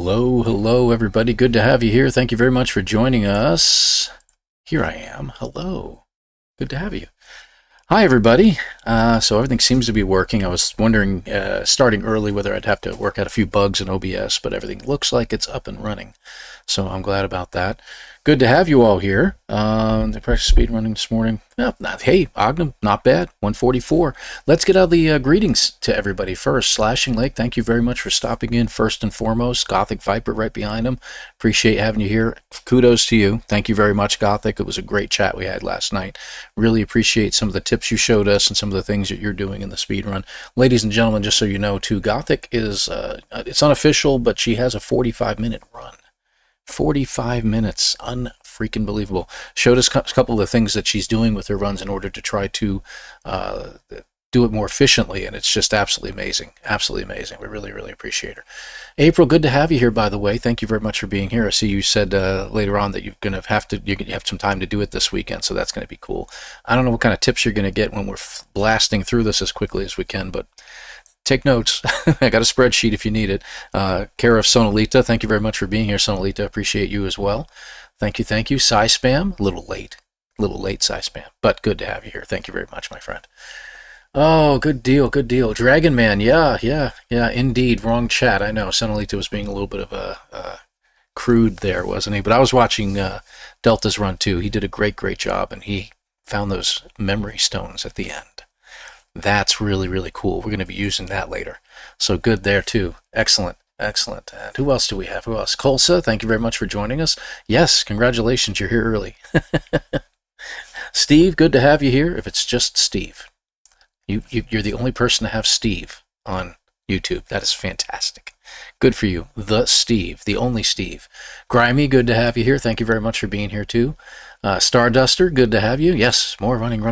Hello, hello, everybody. Good to have you here. Thank you very much for joining us. Here I am. Hello. Good to have you. Hi, everybody. So everything seems to be working. I was wondering, starting early, whether I'd have to work out a few bugs in OBS, but everything looks like it's up and running. So I'm glad about that. Good to have you all here. The practice speed running this morning. Hey, Ognum, not bad. 144. Let's get out the greetings to everybody first. Slashing Lake, thank you very much for stopping in first and foremost. Gothic Viper right behind him. Appreciate having you here. Kudos to you. Thank you very much, Gothic. It was a great chat we had last night. Really appreciate some of the tips you showed us and some of the things that you're doing in the speed run. Ladies and gentlemen, just so you know, too, Gothic is, it's unofficial, but she has a 45-minute run. 45 minutes, unfreaking believable. Showed us a couple of the things that she's doing with her runs in order to try to do it more efficiently, and it's just absolutely amazing. Absolutely amazing. We really, really appreciate her. April, good to have you here, by the way. Thank you very much for being here. I see you said later on that you're going to have some time to do it this weekend, so that's going to be cool. I don't know what kind of tips you're going to get when we're blasting through this as quickly as we can, but take notes. I got a spreadsheet if you need it. Care of Sonalita, thank you very much for being here, Sonalita. Appreciate you as well. Thank you, thank you. Psy Spam, a little late, Psy Spam, but good to have you here. Thank you very much, my friend. Oh, good deal, good deal. Dragon Man, yeah, indeed. Wrong chat, I know. Sonalita was being a little bit of a crude there, wasn't he? But I was watching Delta's run too. He did a great job, and he found those memory stones at the end. That's really, really cool. We're going to be using that later. So good there, too. Excellent, excellent. And who else do we have? Who else? Kolsa, thank you very much for joining us. Yes, congratulations, you're here early. Steve, good to have you here. If it's just Steve. You're the only person to have Steve on YouTube. That is fantastic. Good for you. The Steve, the only Steve. Grimy, good to have you here. Thank you very much for being here, too. Starduster, good to have you. Yes, more running,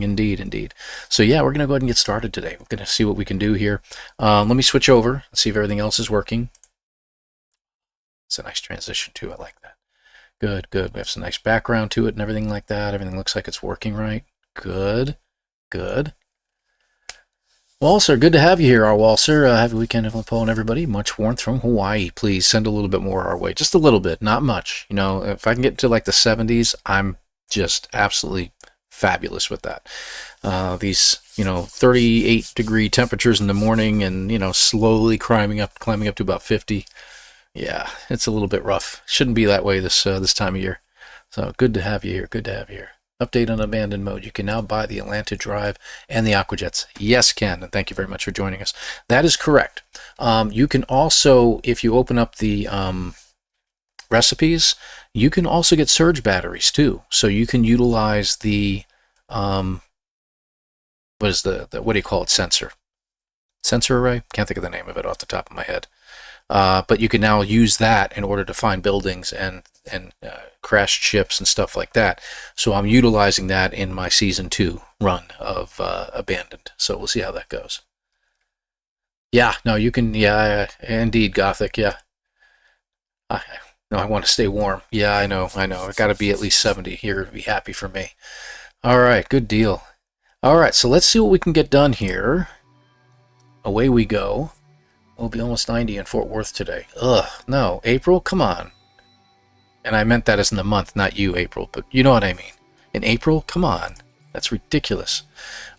indeed. So yeah, we're going to go ahead and get started today. We're going to see what we can do here. Let me switch over and see if everything else is working. It's a nice transition too. I like that. Good. We have some nice background to it and everything like that. Everything looks like it's working right. Good. Walser, good to have you here, our Walser. Happy weekend, ElanPaul, and everybody. Much warmth from Hawaii. Please send a little bit more our way. Just a little bit, not much. You know, if I can get to like the 70s, I'm just absolutely fabulous with that. These, 38-degree temperatures in the morning and, slowly climbing up to about 50. Yeah, it's a little bit rough. Shouldn't be that way this time of year. So good to have you here. Update on abandoned mode. You can now buy the Atlanta Drive and the Aquajets. Yes, Ken, and thank you very much for joining us. That is correct. You can also, if you open up the recipes, you can also get surge batteries too. So you can utilize the, what do you call it, sensor array? Can't think of the name of it off the top of my head. But you can now use that in order to find buildings and crashed ships and stuff like that. So I'm utilizing that in my Season 2 run of Abandoned. So we'll see how that goes. Yeah, no, you can, yeah, indeed, Gothic, yeah. I want to stay warm. Yeah, I know. I got to be at least 70 here to be happy for me. All right, good deal. All right, so let's see what we can get done here. Away we go. We'll be almost 90 in Fort Worth today. Ugh, no, April, come on. And I meant that as in the month, not you, April, but you know what I mean. In April, come on. That's ridiculous.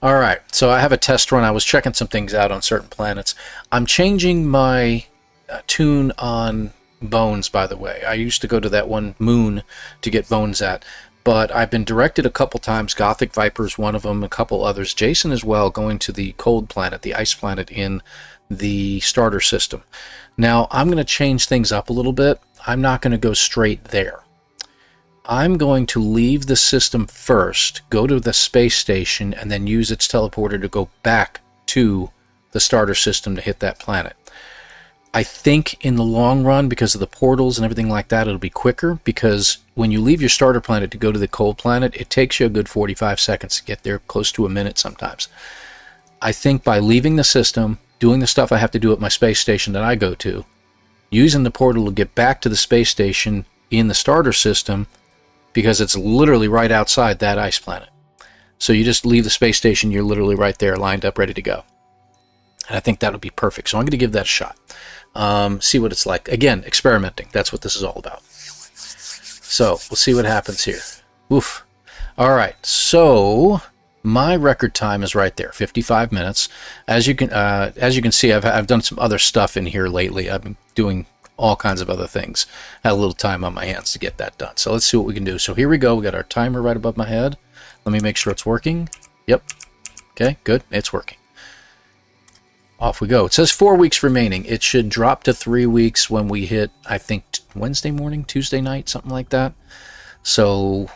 All right, so I have a test run. I was checking some things out on certain planets. I'm changing my tune on bones, by the way. I used to go to that one moon to get bones at, but I've been directed a couple times. Gothic Viper's one of them, a couple others. Jason as well, going to the cold planet, the ice planet in the starter system. Now, I'm going to change things up a little bit. I'm not going to go straight there. I'm going to leave the system first, go to the space station, and then use its teleporter to go back to the starter system to hit that planet. I think in the long run, because of the portals and everything like that, it'll be quicker, because when you leave your starter planet to go to the cold planet, it takes you a good 45 seconds to get there, close to a minute sometimes. I think by leaving the system, doing the stuff I have to do at my space station that I go to, using the portal to get back to the space station in the starter system, because it's literally right outside that ice planet. So you just leave the space station, you're literally right there, lined up, ready to go. And I think that'll be perfect. So I'm going to give that a shot. see what it's like. Again, experimenting. That's what this is all about. So we'll see what happens here. Oof. All right. So my record time is right there, 55 minutes. As you can see, I've done some other stuff in here lately. I've been doing all kinds of other things. I had a little time on my hands to get that done. So let's see what we can do. So here we go. We got our timer right above my head. Let me make sure it's working. Yep. Okay, good. It's working. Off we go. It says 4 weeks remaining. It should drop to 3 weeks when we hit, I think, Wednesday morning, Tuesday night, something like that. So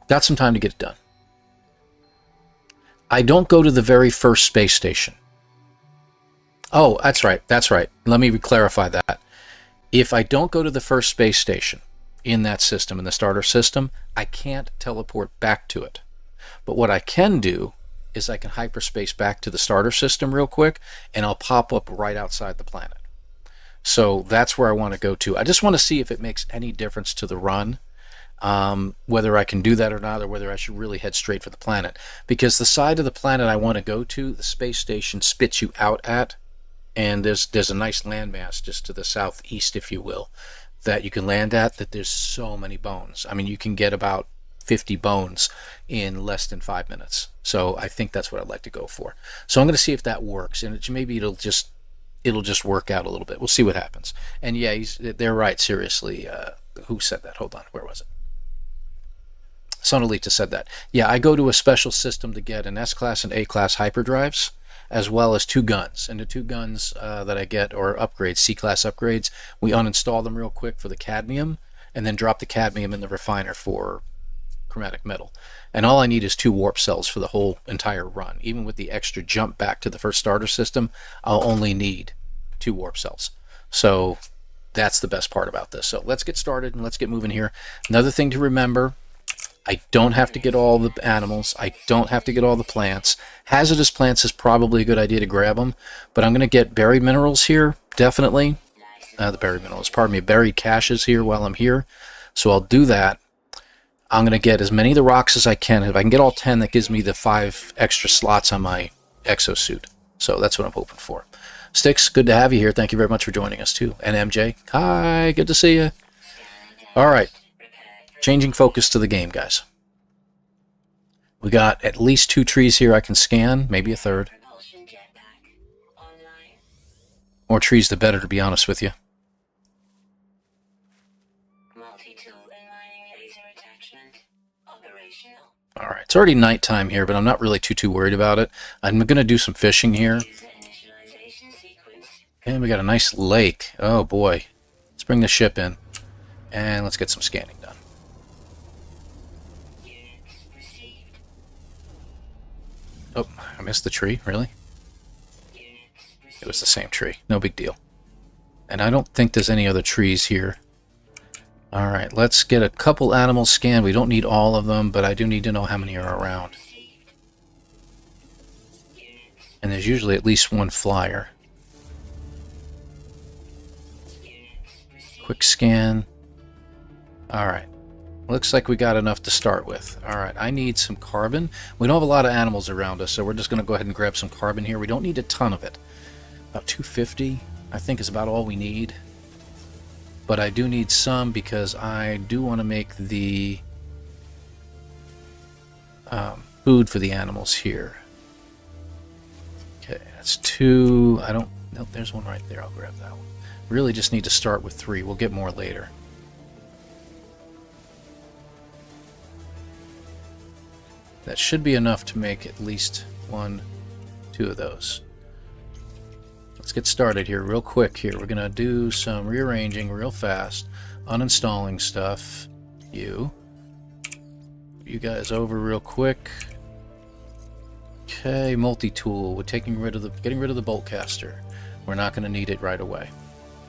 got some time to get it done. I don't go to the very first space station. Oh, that's right. That's right. Let me clarify that. If I don't go to the first space station in that system, in the starter system, I can't teleport back to it. But what I can do is I can hyperspace back to the starter system real quick, and I'll pop up right outside the planet. So that's where I want to go to. I just want to see if it makes any difference to the run, whether I can do that or not, or whether I should really head straight for the planet. Because the side of the planet I want to go to, the space station spits you out at, and there's a nice landmass just to the southeast, if you will, that you can land at, that there's so many bones. I mean, you can get about 50 bones in less than 5 minutes. So I think that's what I'd like to go for. So I'm going to see if that works, and maybe it'll just work out a little bit. We'll see what happens. And yeah, they're right, seriously. Who said that? Hold on, where was it? Sonalita said that. Yeah, I go to a special system to get an S-Class and A-Class hyperdrives, as well as 2 guns. And the 2 guns that I get, or upgrades, C-Class upgrades, we uninstall them real quick for the cadmium, and then drop the cadmium in the refiner for chromatic metal. And all I need is 2 warp cells for the whole entire run. Even with the extra jump back to the first starter system, I'll only need 2 warp cells. So that's the best part about this. So let's get started and let's get moving here. Another thing to remember, I don't have to get all the animals. I don't have to get all the plants. Hazardous plants is probably a good idea to grab them, but I'm going to get buried minerals here, definitely. Buried caches here while I'm here. So I'll do that. I'm going to get as many of the rocks as I can. If I can get all 10, that gives me the 5 extra slots on my exosuit. So that's what I'm hoping for. Sticks, good to have you here. Thank you very much for joining us too. And MJ, hi, good to see you. All right, changing focus to the game, guys. We got at least 2 trees here I can scan, maybe a third. More trees the better, to be honest with you. All right, it's already nighttime here, but I'm not really too worried about it. I'm going to do some fishing here. And we got a nice lake. Oh boy. Let's bring the ship in. And let's get some scanning done. Oh, I missed the tree, really? It was the same tree. No big deal. And I don't think there's any other trees here. Alright, let's get a couple animals scanned. We don't need all of them, but I do need to know how many are around. And there's usually at least 1 flyer. Quick scan. Alright. Looks like we got enough to start with. Alright, I need some carbon. We don't have a lot of animals around us, so we're just going to go ahead and grab some carbon here. We don't need a ton of it. About 250, I think, is about all we need. But I do need some because I do want to make the food for the animals here. Okay, that's 2. I don't... Nope, there's 1 right there. I'll grab that one. Really just need to start with 3. We'll get more later. That should be enough to make at least 1, 2 of those. Let's get started here real quick here. We're going to do some rearranging real fast, uninstalling stuff. You guys over real quick. Okay, multi-tool. We're getting rid of the bolt caster. We're not going to need it right away.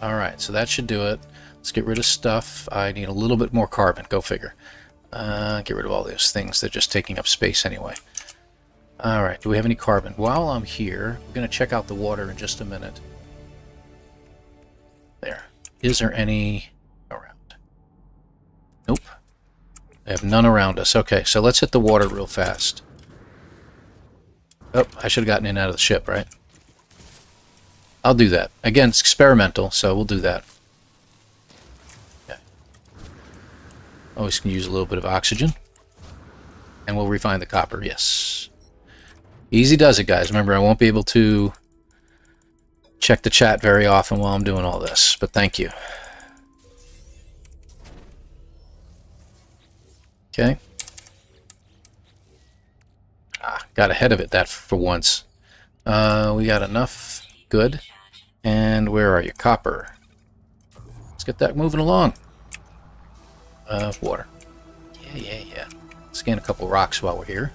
All right, so that should do it. Let's get rid of stuff. I need a little bit more carbon. Go figure. Get rid of all those things. They're just taking up space anyway. Alright, do we have any carbon? While I'm here, we're going to check out the water in just a minute. There. Is there any around? Nope. I have none around us. Okay, so let's hit the water real fast. Oh, I should have gotten in and out of the ship, right? I'll do that. Again, it's experimental, so we'll do that. Okay. Always can use a little bit of oxygen. And we'll refine the copper, yes. Easy does it, guys. Remember, I won't be able to check the chat very often while I'm doing all this, but thank you. Okay. Got ahead of it that for once. We got enough. Good. And where are you? Copper. Let's get that moving along. Water. Yeah. Scan a couple rocks while we're here.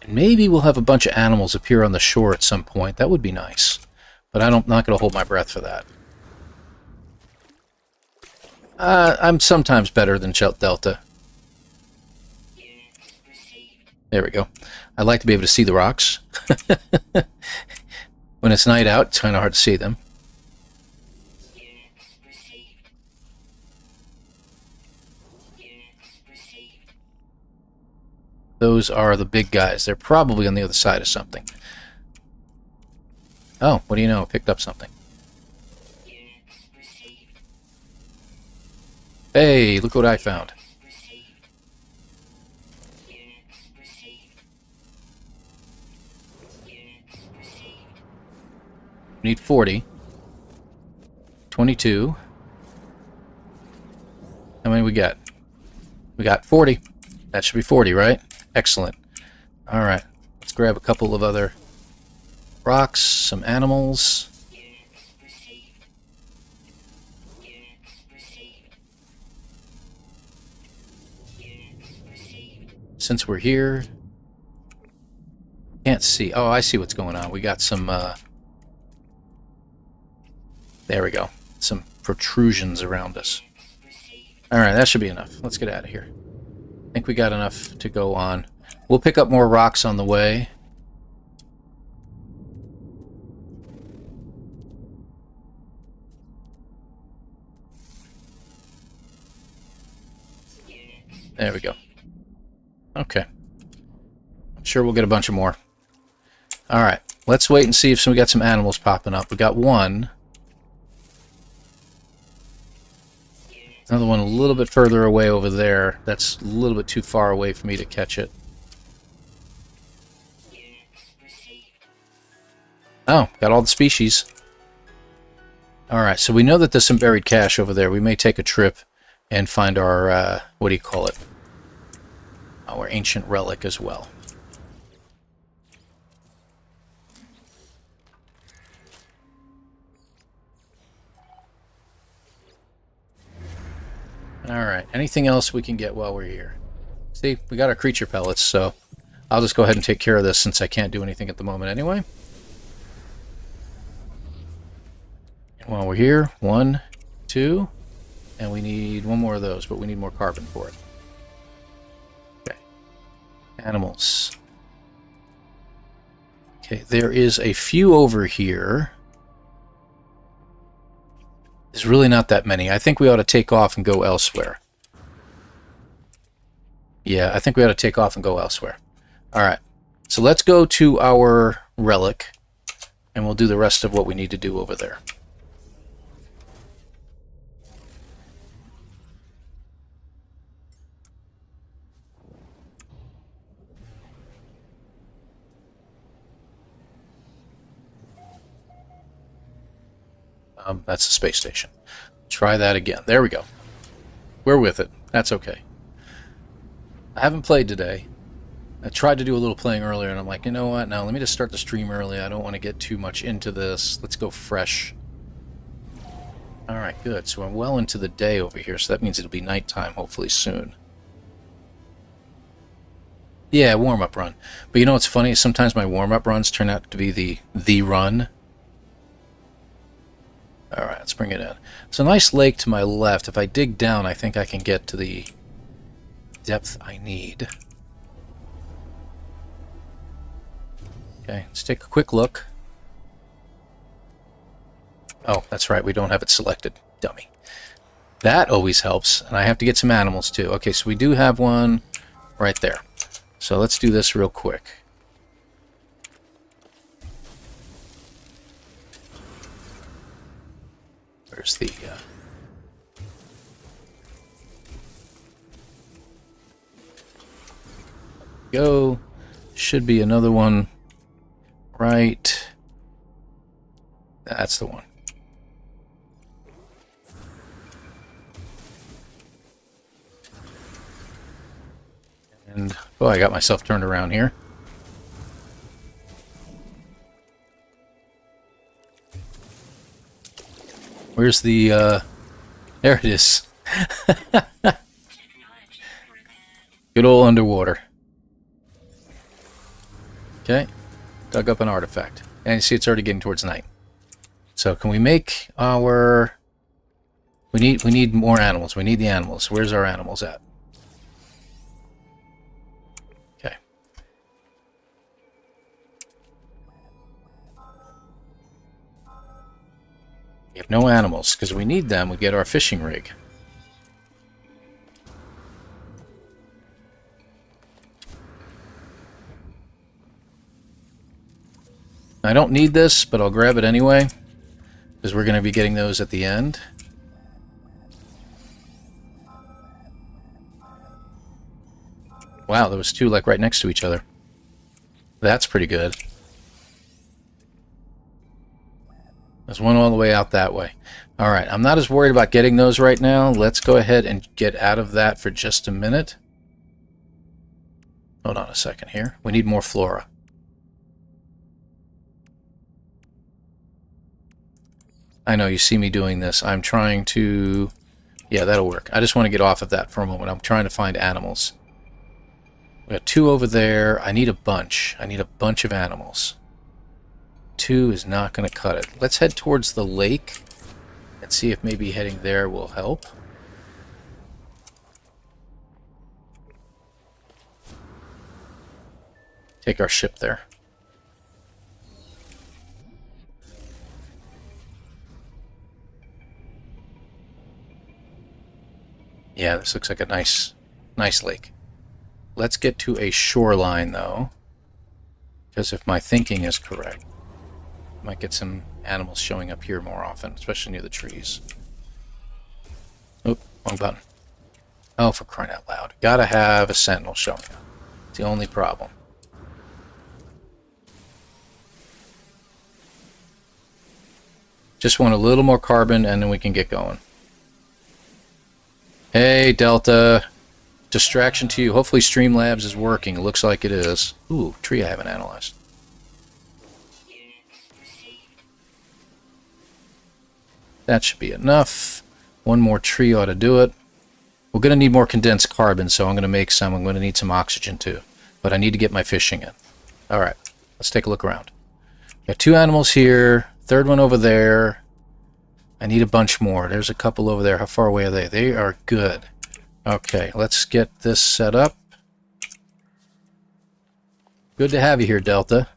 And maybe we'll have a bunch of animals appear on the shore at some point. That would be nice. But I'm not going to hold my breath for that. I'm sometimes better than Delta. There we go. I like to be able to see the rocks. When it's night out, it's kind of hard to see them. Those are the big guys. They're probably on the other side of something. Oh, what do you know? I picked up something. Hey, look what I found. We need 40. 22. How many we got? We got 40. That should be 40, right? Excellent. Alright, let's grab a couple of other rocks, some animals. Since we're here, can't see. Oh, I see what's going on. We got some, there we go. Some protrusions around us. Alright, that should be enough. Let's get out of here. I think we got enough to go on. We'll pick up more rocks on the way. There we go. Okay. I'm sure we'll get a bunch of more. Alright, let's wait and see if we got some animals popping up. We got one. Another one a little bit further away over there. That's a little bit too far away for me to catch it. Oh, got all the species. Alright, so we know that there's some buried cache over there. We may take a trip and find our, what do you call it? Our ancient relic as well. Alright, anything else we can get while we're here? See, we got our creature pellets, so I'll just go ahead and take care of this since I can't do anything at the moment anyway. And while we're here, 1, 2, and we need one more of those, but we need more carbon for it. Okay. Animals. Okay, there is a few over here. There's really not that many. I think we ought to take off and go elsewhere. Yeah, I think we ought to take off and go elsewhere. Alright, so let's go to our relic, and we'll do the rest of what we need to do over there. That's the space station. Try that again. There we go. We're with it. That's okay. I haven't played today. I tried to do a little playing earlier, and I'm like, you know what? Now, let me just start the stream early. I don't want to get too much into this. Let's go fresh. Alright, good. So I'm well into the day over here, so that means it'll be nighttime hopefully soon. Yeah, warm-up run. But you know what's funny? Sometimes my warm-up runs turn out to be the run. Alright, let's bring it in. It's a nice lake to my left. If I dig down, I think I can get to the depth I need. Okay, let's take a quick look. Oh, that's right, we don't have it selected. Dummy. That always helps, and I have to get some animals too. Okay, so we do have one right there. So let's do this real quick. Where's the... go. Should be another one right. That's the one. And, oh, I got myself turned around here. Where's the, there it is. Good old underwater. Okay, dug up an artifact. And you see it's already getting towards night. So can we make our... We need more animals. We need the animals. Where's our animals at? Okay. We have no animals, because we need them. We get our fishing rig. I don't need this, but I'll grab it anyway, because we're going to be getting those at the end. Wow, there was two like right next to each other. That's pretty good. There's one all the way out that way. Alright, I'm not as worried about getting those right now. Let's go ahead and get out of that for just a minute. Hold on a second here. We need more flora. I know you see me doing this. I'm trying to... Yeah, that'll work. I just want to get off of that for a moment. I'm trying to find animals. We got two over there. I need a bunch. I need a bunch of animals. Two is not going to cut it. Let's head towards the lake and see if maybe heading there will help. Take our ship there. Yeah, this looks like a nice lake. Let's get to a shoreline, though, because if my thinking is correct, I might get some animals showing up here more often, especially near the trees. Oop, wrong button. Oh, for crying out loud. Gotta have a sentinel showing up. It's the only problem. Just want a little more carbon, and then we can get going. Hey, Delta. Distraction to you. Hopefully Streamlabs is working. It looks like it is. Ooh, tree I haven't analyzed. That should be enough. One more tree ought to do it. We're going to need more condensed carbon, so I'm going to make some. I'm going to need some oxygen too. But I need to get my fishing in. Alright, let's take a look around. Got two animals here. Third one over there. I need a bunch more. There's a couple over there. How far away are they? They are good. Okay, let's get this set up. Good to have you here, Delta.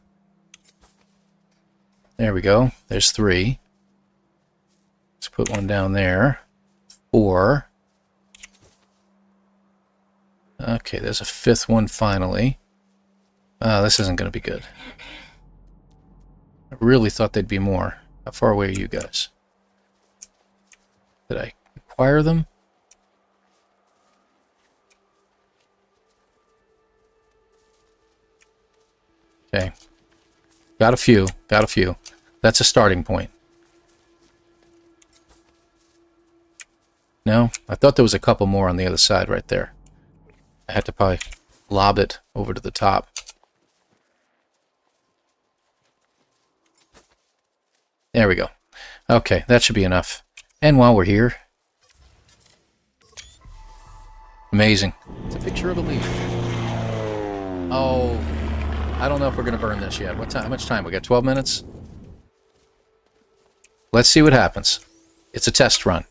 There we go. There's three. Let's put one down there. Four. Okay, there's a fifth one finally. This isn't going to be good. I really thought there'd be more. How far away are you guys? Did I acquire them? Okay. Got a few. Got a few. That's a starting point. No? I thought there was a couple more on the other side right there. I had to probably lob it over to the top. There we go. Okay, that should be enough. And while we're here... Amazing. It's a picture of a leaf. Oh, I don't know if we're going to burn this yet. What time? How much time? We got 12 minutes? Let's see what happens. It's a test run.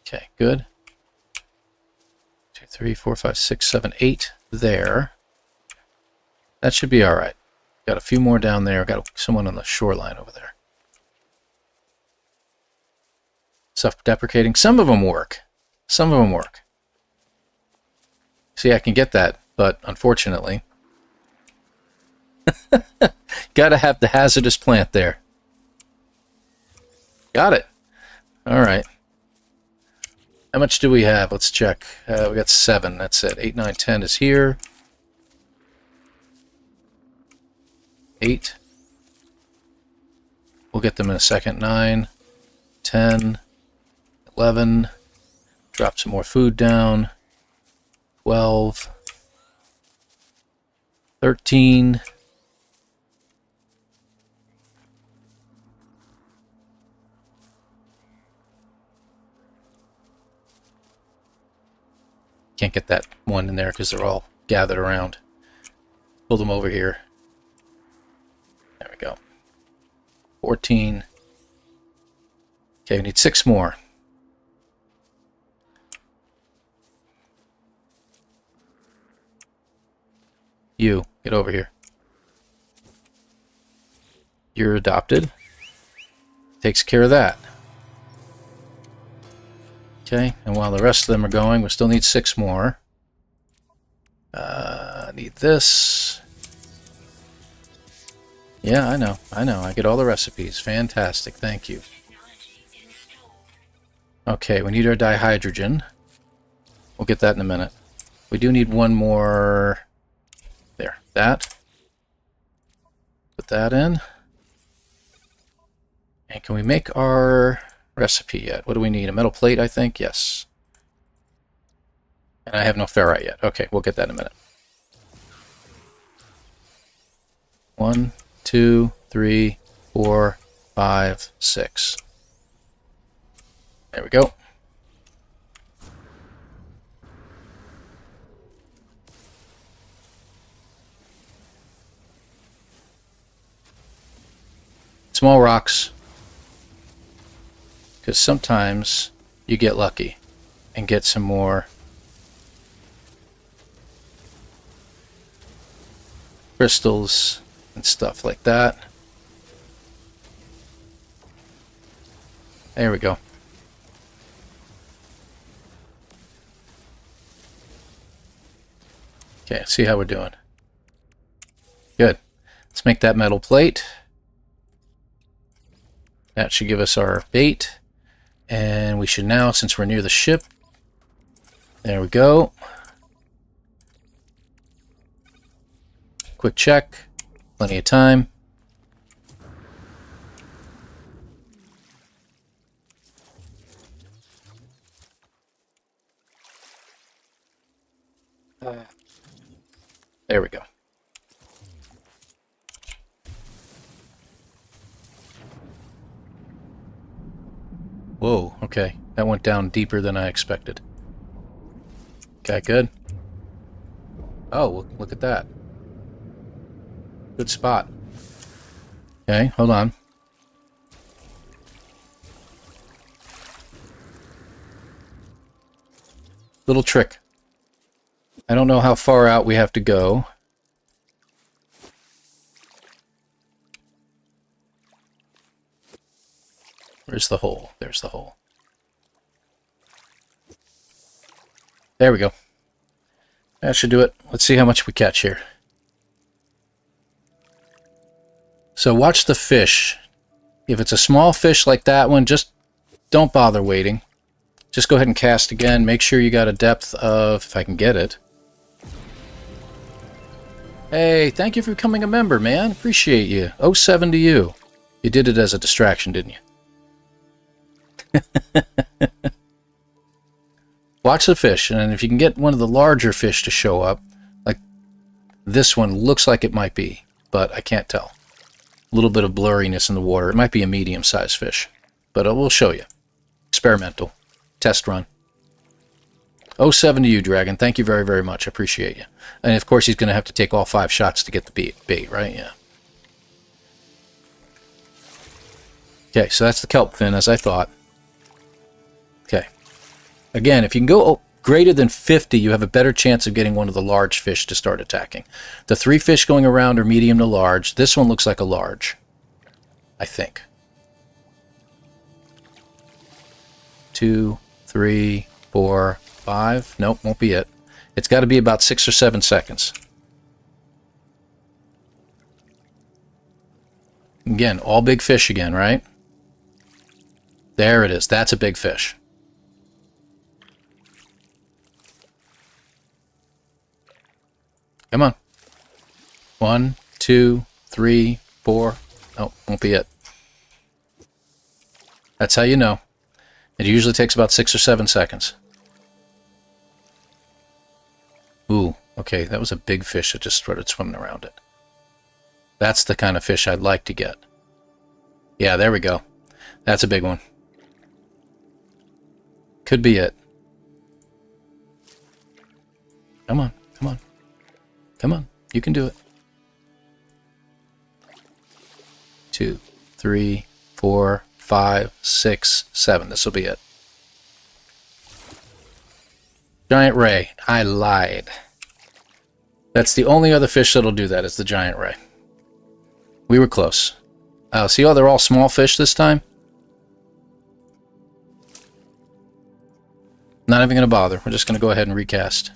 Okay, good. 2, 3, 4, 5, 6, 7, 8 there. That should be all right. Got a few more down there. Got someone on the shoreline over there. Self-deprecating. Some of them work. Some of them work. See, I can get that, but unfortunately, gotta have the hazardous plant there. Got it. All right. How much do we have? Let's check. We got 7. That's it. 8, 9, 10 is here. 8. We'll get them in a second. 9, 10, 11. Drop some more food down. 12. 13. Can't get that one in there because they're all gathered around. Pull them over here. There we go. 14. Okay, we need 6 more. You, get over here. You're adopted. Takes care of that. Okay, and while the rest of them are going, we still need 6 more. Need this. Yeah, I know. I get all the recipes. Fantastic, thank you. Okay, we need our dihydrogen. We'll get that in a minute. We do need one more. There, that. Put that in. And can we make our recipe yet? What do we need? A metal plate, I think? Yes. And I have no ferrite yet. Okay, we'll get that in a minute. 1, 2, 3, 4, 5, 6. There we go. Small rocks. Because sometimes you get lucky and get some more crystals and stuff like that. There we go. Okay, let's see how we're doing. Good. Let's make that metal plate. That should give us our bait. And we should now, since we're near the ship, there we go. Quick check. Plenty of time. There we go. Whoa, okay. That went down deeper than I expected. Okay, good. Oh, look at that. Good spot. Okay, hold on. Little trick. I don't know how far out we have to go. Where's the hole? There's the hole. There we go. That should do it. Let's see how much we catch here. So watch the fish. If it's a small fish like that one, just don't bother waiting. Just go ahead and cast again. Make sure you got a depth of, if I can get it. Hey, thank you for becoming a member, man. Appreciate you. 07 to you. You did it as a distraction, didn't you? Watch the fish, and if you can get one of the larger fish to show up, like this one looks like it might be, but I can't tell. A little bit of blurriness in the water. It might be a medium-sized fish, but we'll show you. Experimental. Test run. 07 to you, Dragon. Thank you very, very much. I appreciate you. And of course, he's going to have to take all 5 shots to get the bait, right? Yeah. Okay, so that's the kelp fin, as I thought. Okay. Again, if you can go greater than 50, you have a better chance of getting one of the large fish to start attacking. The 3 fish going around are medium to large. This one looks like a large, I think. 2, 3, 4, 5. Nope, won't be it. It's got to be about 6 or 7 seconds. Again, all big fish again, right? There it is. That's a big fish. Come on. 1, 2, 3, 4. Nope, won't be it. That's how you know. It usually takes about 6 or 7 seconds. Ooh, okay, that was a big fish that just started swimming around it. That's the kind of fish I'd like to get. Yeah, there we go. That's a big one. Could be it. Come on, come on. Come on, you can do it. 2, 3, 4, 5, 6, 7. This will be it. Giant ray. I lied. That's the only other fish that'll do that, is the giant ray. We were close. Oh, see how they're all small fish this time? Not even going to bother. We're just going to go ahead and recast.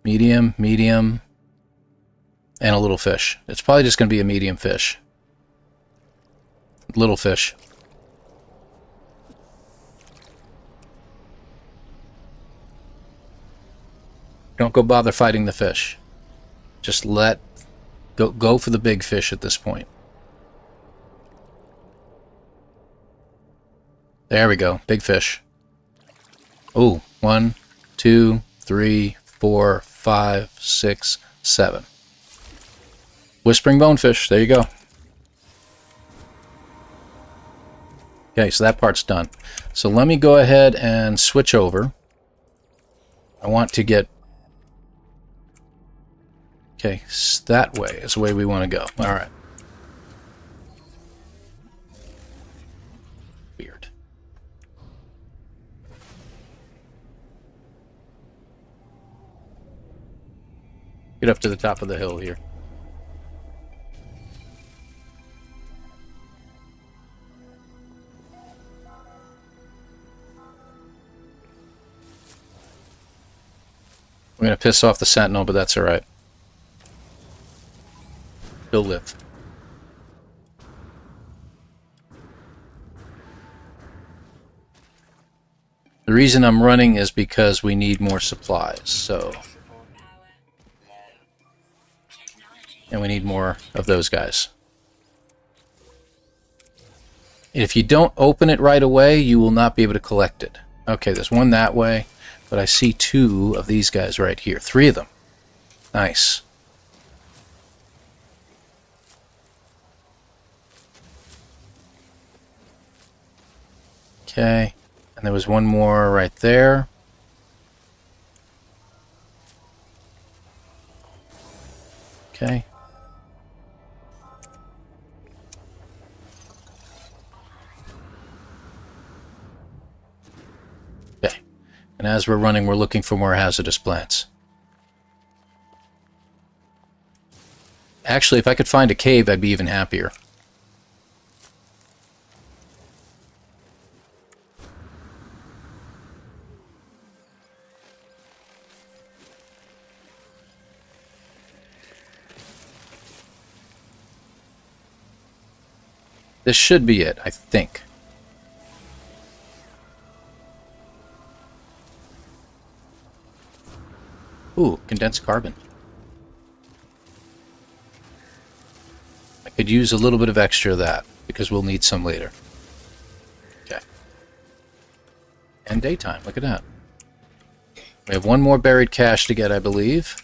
Medium, medium, and a little fish. It's probably just going to be a medium fish. Little fish. Don't go bother fighting the fish. Just go for the big fish at this point. There we go. Big fish. Oh, 1, 2, 3, 4, 5, 6, 7. Whispering bonefish. There you go. Okay, so that part's done. So let me go ahead and switch over. I want to get... Okay, that way is the way we want to go. All right. Weird. Get up to the top of the hill here. I'm going to piss off the sentinel, but that's all right. He'll live. The reason I'm running is because we need more supplies, so... And we need more of those guys. If you don't open it right away, you will not be able to collect it. Okay, there's one that way, but I see 2 of these guys right here. 3 of them. Nice. Okay, and there was one more right there. Okay. Okay, and as we're running, we're looking for more hazardous plants. Actually, if I could find a cave, I'd be even happier. This should be it, I think. Ooh, condensed carbon. I could use a little bit of extra of that, because we'll need some later. Okay. And daytime, look at that. We have one more buried cache to get, I believe.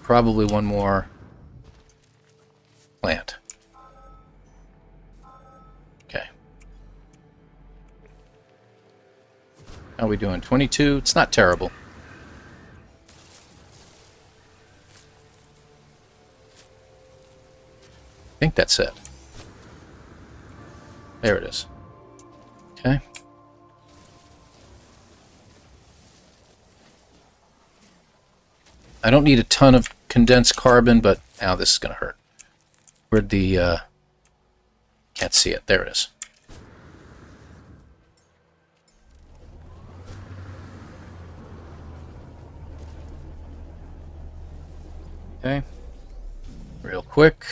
Probably one more plant. Okay. How are we doing? 22? It's not terrible. I think that's it. There it is. Okay. I don't need a ton of condensed carbon, but Now this is going to hurt. Where'd the... can't see it. There it is. Okay. Real quick.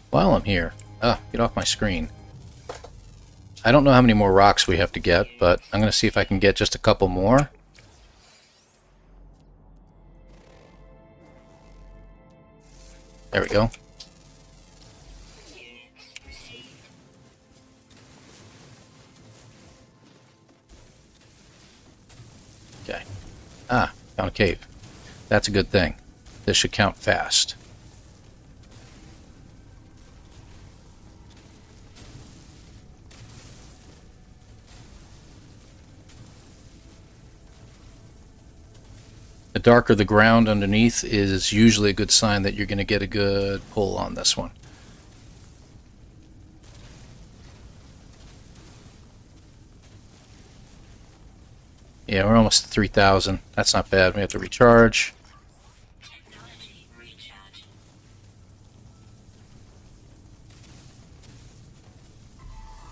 While I'm here... get off my screen. I don't know how many more rocks we have to get, but I'm going to see if I can get just a couple more. There we go. Okay. Ah, found a cave. That's a good thing. This should count fast. The darker the ground underneath is usually a good sign that you're going to get a good pull on this one. Yeah, we're almost at 3,000. That's not bad. We have to recharge.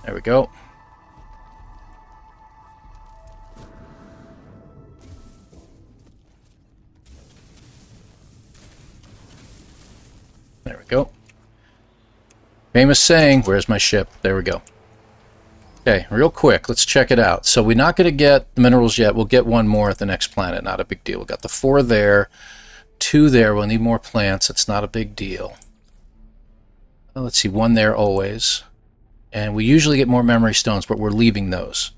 There we go. There we go. Famous saying, where's my ship? There we go. Okay, real quick, let's check it out. So we're not going to get the minerals yet. We'll get one more at the next planet. Not a big deal. We've got the 4 there, 2 there. We'll need more plants. It's not a big deal. Well, let's see, 1 there always. And we usually get more memory stones, but we're leaving those.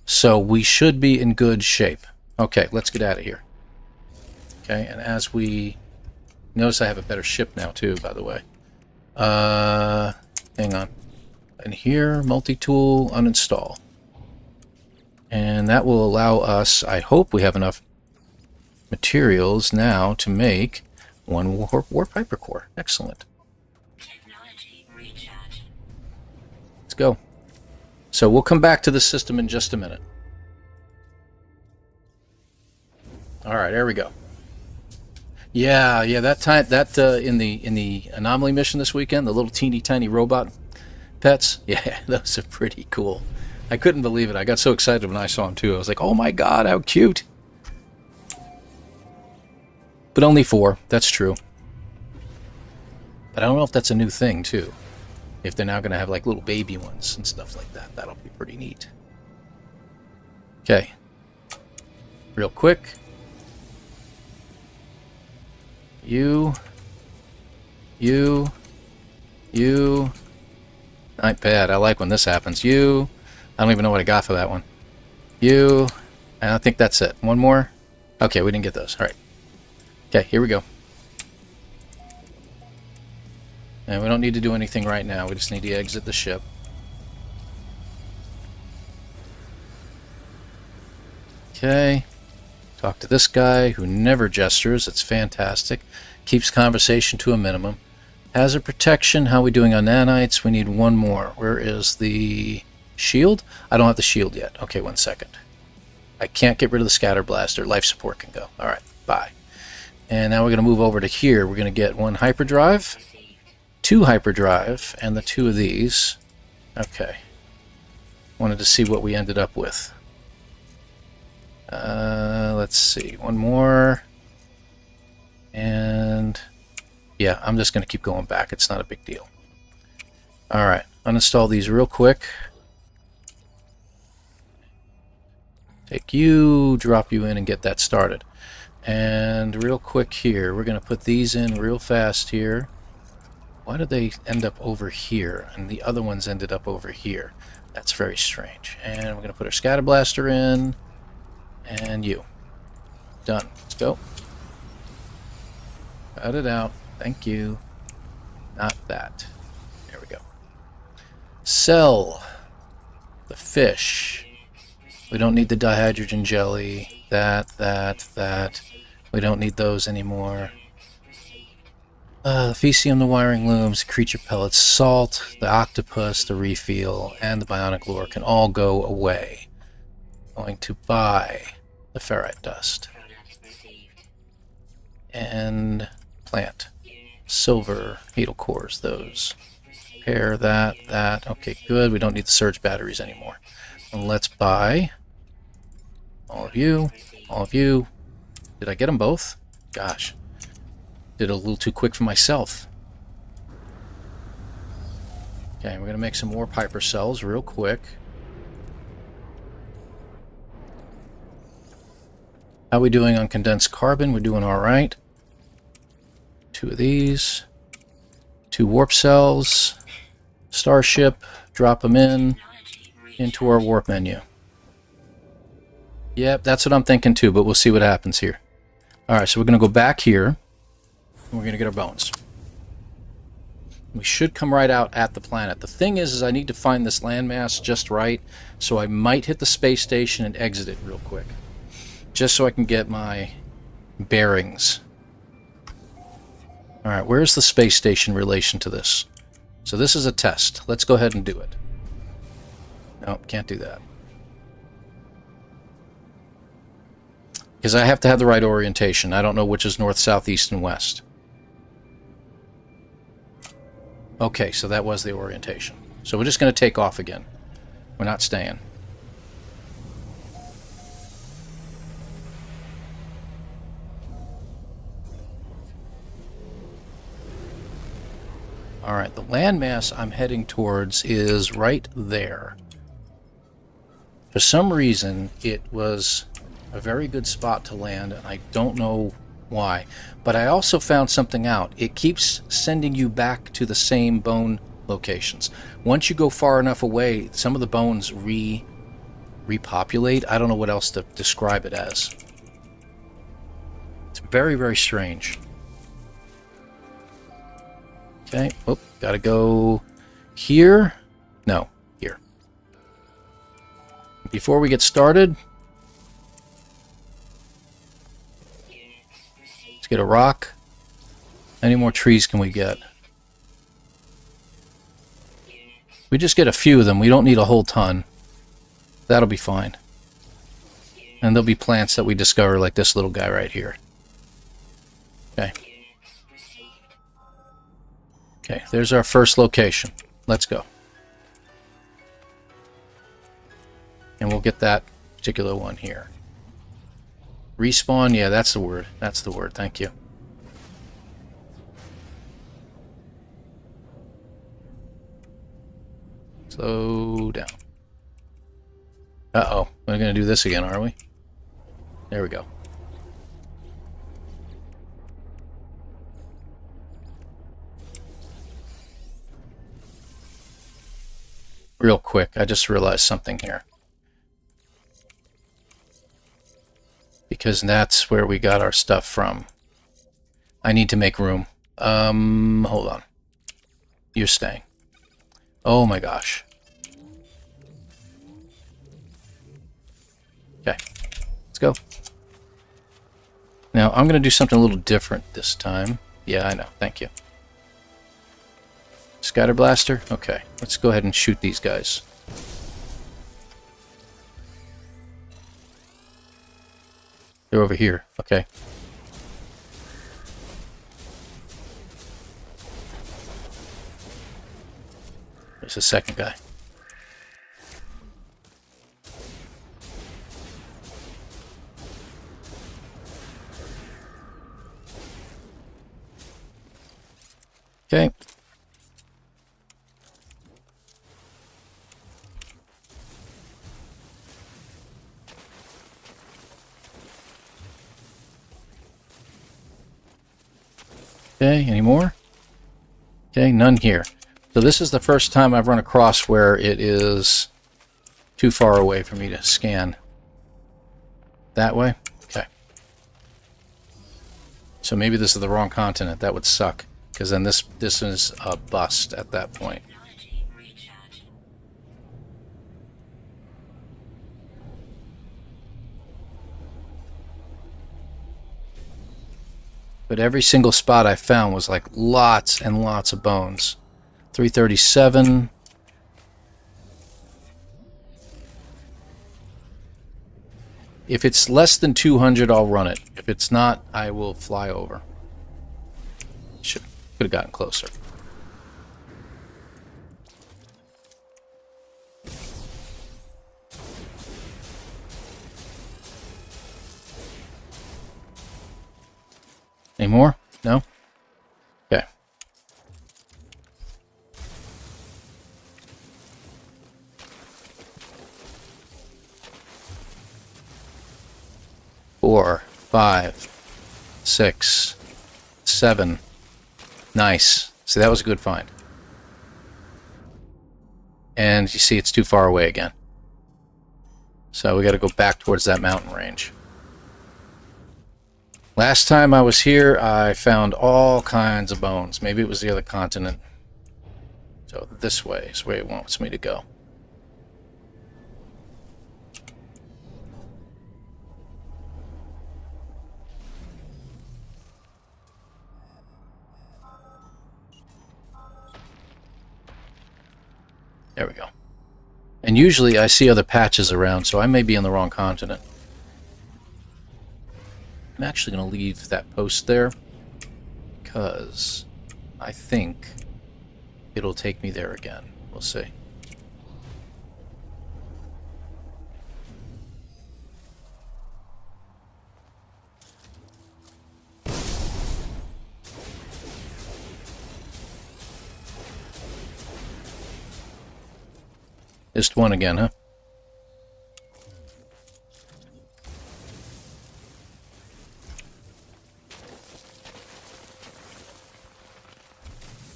So we should be in good shape. Okay, let's get out of here. Okay, and as we... Notice I have a better ship now, too, by the way. Hang on. And here, multi-tool, uninstall. And that will allow us, I hope we have enough materials now to make 1 warp hypercore. Excellent. Let's go. So we'll come back to the system in just a minute. Alright, there we go. Yeah, that time in the anomaly mission this weekend, the little teeny tiny robot pets, yeah, those are pretty cool. I couldn't believe it. I got so excited when I saw them too. I was like, oh my god, how cute. But only 4, that's true. But I don't know if that's a new thing too. If they're now going to have like little baby ones and stuff like that. That'll be pretty neat. Okay. Real quick. You. Not bad. I like when this happens. You. I don't even know what I got for that one. You. And I think that's it. One more. Okay, we didn't get those. All right. Okay, here we go. And we don't need to do anything right now. We just need to exit the ship. Okay. Talk to this guy who never gestures. It's fantastic. Keeps conversation to a minimum. Hazard protection. How are we doing on nanites? We need 1 more. Where is the shield? I don't have the shield yet. Okay, 1 second. I can't get rid of the scatter blaster. Life support can go. Alright, bye. And now we're going to move over to here. We're going to get 1 hyperdrive, 2 hyperdrive, and the 2 of these. Okay. Wanted to see what we ended up with. Let's see. 1 more. And yeah, I'm just going to keep going back. It's not a big deal. Alright, uninstall these real quick. Take you, drop you in, and get that started. And real quick here, we're going to put these in real fast here. Why did they end up over here? And the other ones ended up over here. That's very strange. And we're going to put our scatter blaster in. And you. Done. Let's go. Cut it out. Thank you. Not that. There we go. Sell the fish. We don't need the dihydrogen jelly. That. We don't need those anymore. The Fecium, the wiring looms, creature pellets, salt, the octopus, the refuel, and the bionic lure can all go away. Going to buy the ferrite dust. and plant. Silver, needle cores, those. Repair that. Okay, good. We don't need the surge batteries anymore. And let's buy all of you, all of you. Did I get them both? Gosh. Did it a little too quick for myself. Okay, we're going to make some more Piper cells real quick. How are we doing on condensed carbon? We're doing all right. 2 of these. 2 warp cells. Starship. Drop them into our warp menu. Yep, that's what I'm thinking too, but we'll see what happens here. Alright, so we're going to go back here. And we're going to get our bones. We should come right out at the planet. The thing is I need to find this landmass just right, so I might hit the space station and exit it real quick. Just so I can get my bearings. Alright, where's the space station in relation to this? So this is a test. Let's go ahead and do it. Nope, can't do that. Because I have to have the right orientation. I don't know which is north, south, east, and west. Okay, so that was the orientation. So we're just going to take off again. We're not staying. Alright, the landmass I'm heading towards is right there. For some reason, it was a very good spot to land, and I don't know why. But I also found something out. It keeps sending you back to the same bone locations. Once you go far enough away, some of the bones repopulate. I don't know what else to describe it as. It's very, very strange. Okay, oh, gotta go here. No, here. Before we get started, let's get a rock. How many more trees can we get? We just get a few of them. We don't need a whole ton. That'll be fine. And there'll be plants that we discover, like this little guy right here. Okay. Okay, there's our first location. Let's go. And we'll get that particular one here. Respawn, yeah, that's the word. That's the word, thank you. Slow down. Uh-oh, we're going to do this again, are we? There we go. Real quick, I just realized something here. Because that's where we got our stuff from. I need to make room. Hold on. You're staying. Oh my gosh. Okay, let's go. Now, I'm going to do something a little different this time. Yeah, I know. Thank you. Scatter blaster? Okay, let's go ahead and shoot these guys. They're over here. Okay. There's a second guy. Okay. Okay, any more? Okay, none here. So this is the first time I've run across where it is too far away for me to scan. That way? Okay. So maybe this is the wrong continent. That would suck, because then this is a bust at that point. But every single spot I found was like lots and lots of bones. 337. If it's less than 200, I'll run it. If it's not, I will fly over. Could have gotten closer. Any more? No? Okay. Four, 5, 6, 7. Nice. See, that was a good find. And you see it's too far away again. So we got to go back towards that mountain range. Last time I was here, I found all kinds of bones. Maybe it was the other continent. So this way is where it wants me to go. There we go. And usually I see other patches around, so I may be on the wrong continent. I'm actually going to leave that post there because I think it'll take me there again. We'll see. Just one again, huh?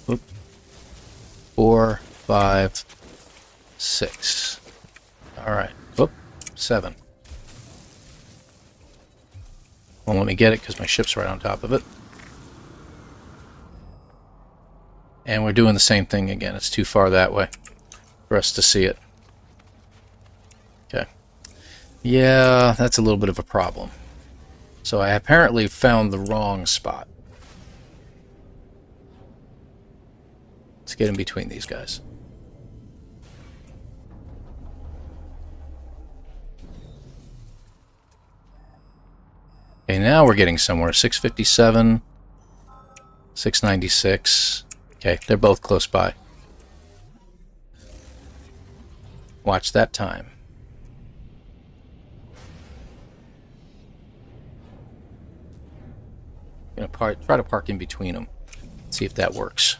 Whoop. 4, 5, 6. All right. Whoop. 7. Won't let me get it because my ship's right on top of it. And we're doing the same thing again. It's too far that way for us to see it. Okay. Yeah, that's a little bit of a problem. So I apparently found the wrong spot. Let's get in between these guys. Okay, now we're getting somewhere. 657, 696. Okay, they're both close by. Watch that time. I'm gonna try to park in between them. See if that works.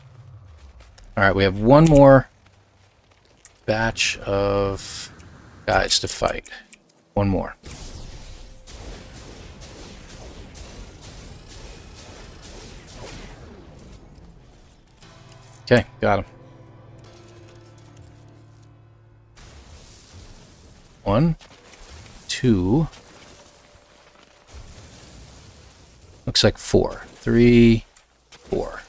All right, we have one more batch of guys to fight. One more. Okay, got him. 1, 2. Looks like 4. 3, 4.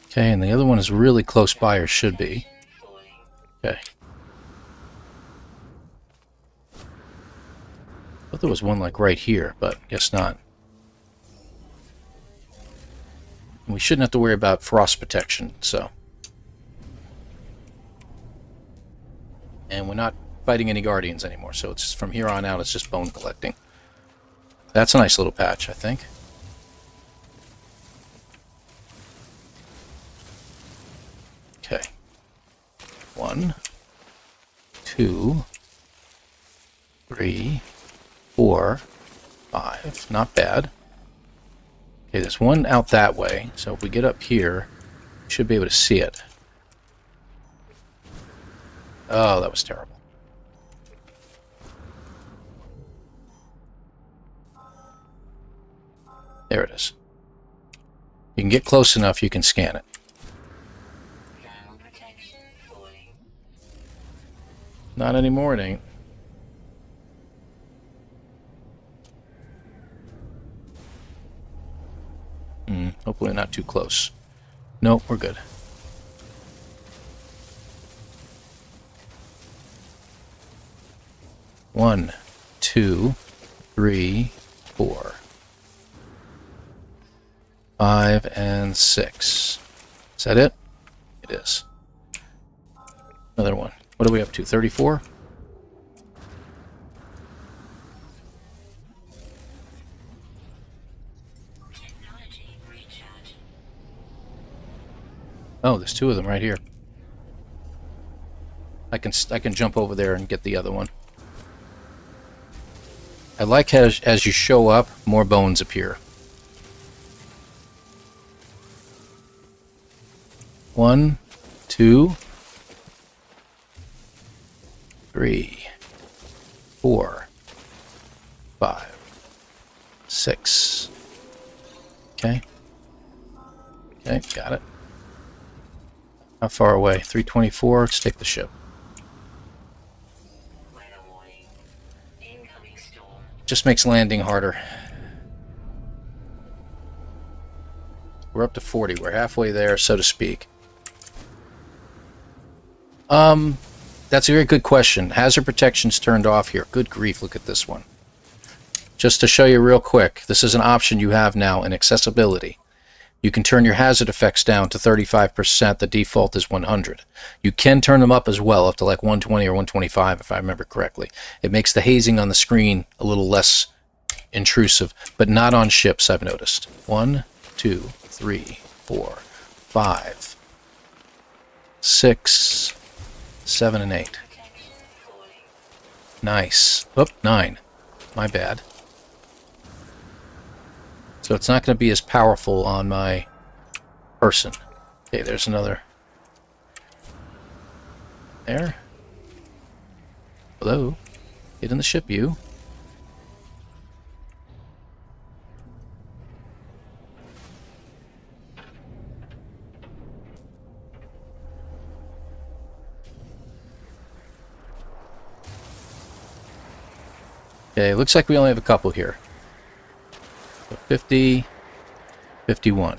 Okay, and the other one is really close by, or should be. Okay. Thought there was one like right here, but guess not. We shouldn't have to worry about frost protection, so. And we're not fighting any guardians anymore, so it's from here on out it's just bone collecting. That's a nice little patch, I think. Okay. 1, 2, 3, 4, 5. Not bad. Okay, there's one out that way, so if we get up here, we should be able to see it. Oh, that was terrible. There it is. You can get close enough, you can scan it. Not anymore, it ain't. Hopefully not too close. Nope, we're good. One, 2, 3, 4, 5, and 6. Is that it? It is. Another one. What are we up to? 34? Oh, there's two of them right here. I can jump over there and get the other one. I like how as you show up, more bones appear. 1, 2, 3, 4, 5, 6. Okay. Okay, got it. How far away? 324. Let's take the ship. Just makes landing harder. We're up to 40. We're halfway there, so to speak. That's a very good question. Hazard protection's turned off here. Good grief, look at this one. Just to show you real quick, this is an option you have now in accessibility. You can turn your hazard effects down to 35%. The default is 100. You can turn them up as well, up to like 120 or 125 if I remember correctly. It makes the hazing on the screen a little less intrusive, but not on ships, I've noticed. 1, 2, 3, 4, 5, 6, 7, and 8. Nice. Oop, 9. My bad. So it's not going to be as powerful on my person. Okay, there's another. There. Hello. Get in the ship, you. Okay, looks like we only have a couple here. 50, 51.